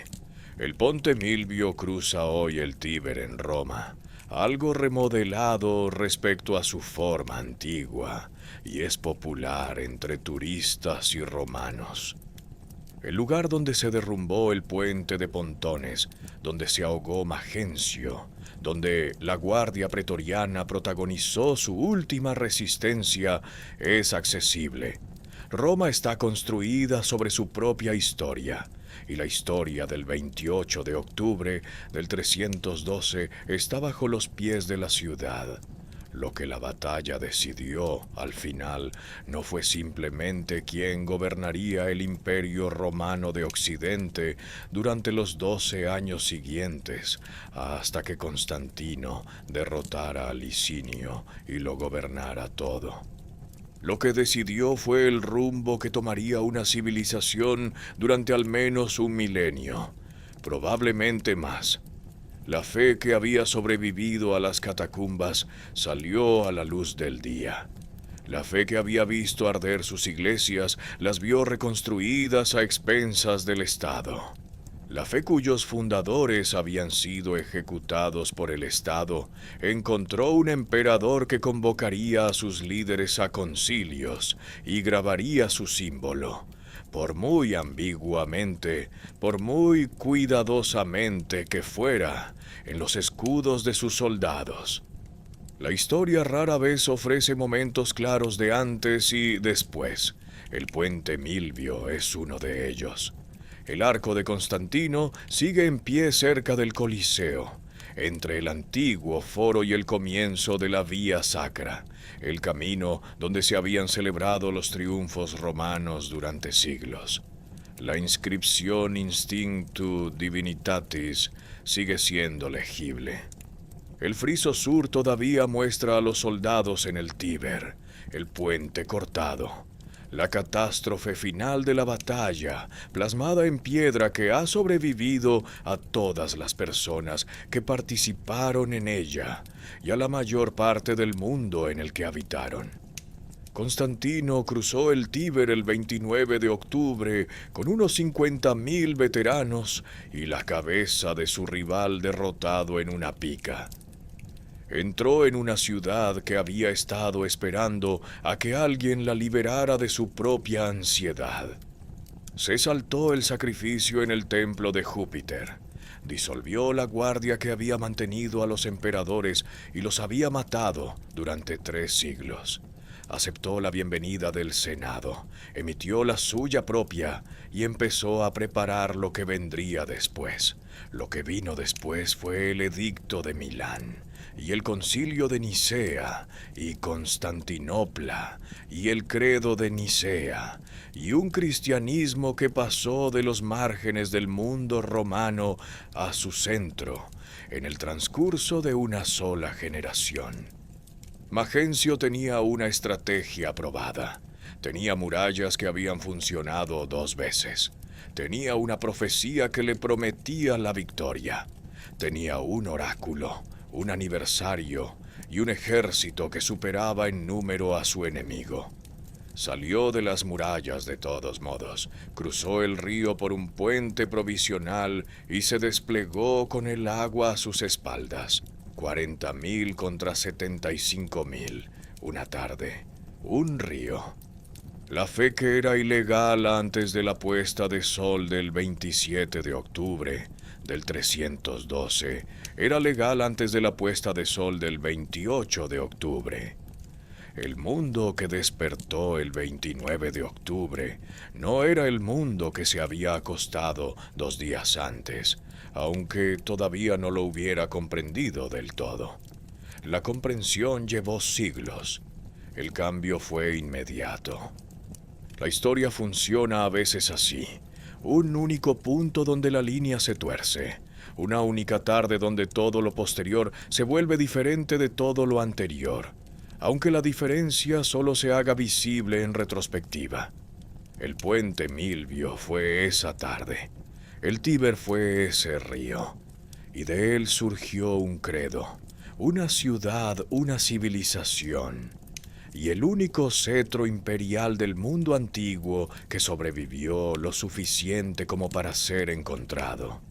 El Ponte Milvio cruza hoy el Tíber en Roma, algo remodelado respecto a su forma antigua, y es popular entre turistas y romanos. El lugar donde se derrumbó el puente de Pontones, donde se ahogó Magencio, donde la Guardia Pretoriana protagonizó su última resistencia, es accesible. Roma está construida sobre su propia historia, y la historia del 28 de octubre del 312 está bajo los pies de la ciudad. Lo que la batalla decidió, al final, no fue simplemente quién gobernaría el Imperio Romano de Occidente durante los 12 años siguientes, hasta que Constantino derrotara a Licinio y lo gobernara todo. Lo que decidió fue el rumbo que tomaría una civilización durante al menos un milenio, probablemente más. La fe que había sobrevivido a las catacumbas salió a la luz del día. La fe que había visto arder sus iglesias las vio reconstruidas a expensas del Estado. La fe cuyos fundadores habían sido ejecutados por el Estado encontró un emperador que convocaría a sus líderes a concilios y grabaría su símbolo, por muy ambiguamente, por muy cuidadosamente que fuera, en los escudos de sus soldados. La historia rara vez ofrece momentos claros de antes y después. El puente Milvio es uno de ellos. El arco de Constantino sigue en pie cerca del Coliseo, entre el antiguo foro y el comienzo de la Vía Sacra, el camino donde se habían celebrado los triunfos romanos durante siglos. La inscripción Instinctu Divinitatis sigue siendo legible. El friso sur todavía muestra a los soldados en el Tíber, el puente cortado. La catástrofe final de la batalla, plasmada en piedra que ha sobrevivido a todas las personas que participaron en ella y a la mayor parte del mundo en el que habitaron. Constantino cruzó el Tíber el 29 de octubre con unos 50.000 veteranos y la cabeza de su rival derrotado en una pica. Entró en una ciudad que había estado esperando a que alguien la liberara de su propia ansiedad. Se saltó el sacrificio en el templo de Júpiter. Disolvió la guardia que había mantenido a los emperadores y los había matado durante 3 siglos. Aceptó la bienvenida del Senado, emitió la suya propia y empezó a preparar lo que vendría después. Lo que vino después fue el Edicto de Milán, y el Concilio de Nicea, y Constantinopla, y el Credo de Nicea, y un cristianismo que pasó de los márgenes del mundo romano a su centro, en el transcurso de una sola generación. Magencio tenía una estrategia probada. Tenía murallas que habían funcionado 2 veces. Tenía una profecía que le prometía la victoria. Tenía un oráculo, un aniversario y un ejército que superaba en número a su enemigo. Salió de las murallas de todos modos, cruzó el río por un puente provisional y se desplegó con el agua a sus espaldas. 40.000 contra 75.000, una tarde, un río. La fe que era ilegal antes de la puesta de sol del 27 de octubre del 312, era legal antes de la puesta de sol del 28 de octubre. El mundo que despertó el 29 de octubre no era el mundo que se había acostado 2 días antes, aunque todavía no lo hubiera comprendido del todo. La comprensión llevó siglos. El cambio fue inmediato. La historia funciona a veces así. Un único punto donde la línea se tuerce. Una única tarde donde todo lo posterior se vuelve diferente de todo lo anterior, aunque la diferencia solo se haga visible en retrospectiva. El puente Milvio fue esa tarde. El Tíber fue ese río. Y de él surgió un credo, una ciudad, una civilización, y el único cetro imperial del mundo antiguo que sobrevivió lo suficiente como para ser encontrado.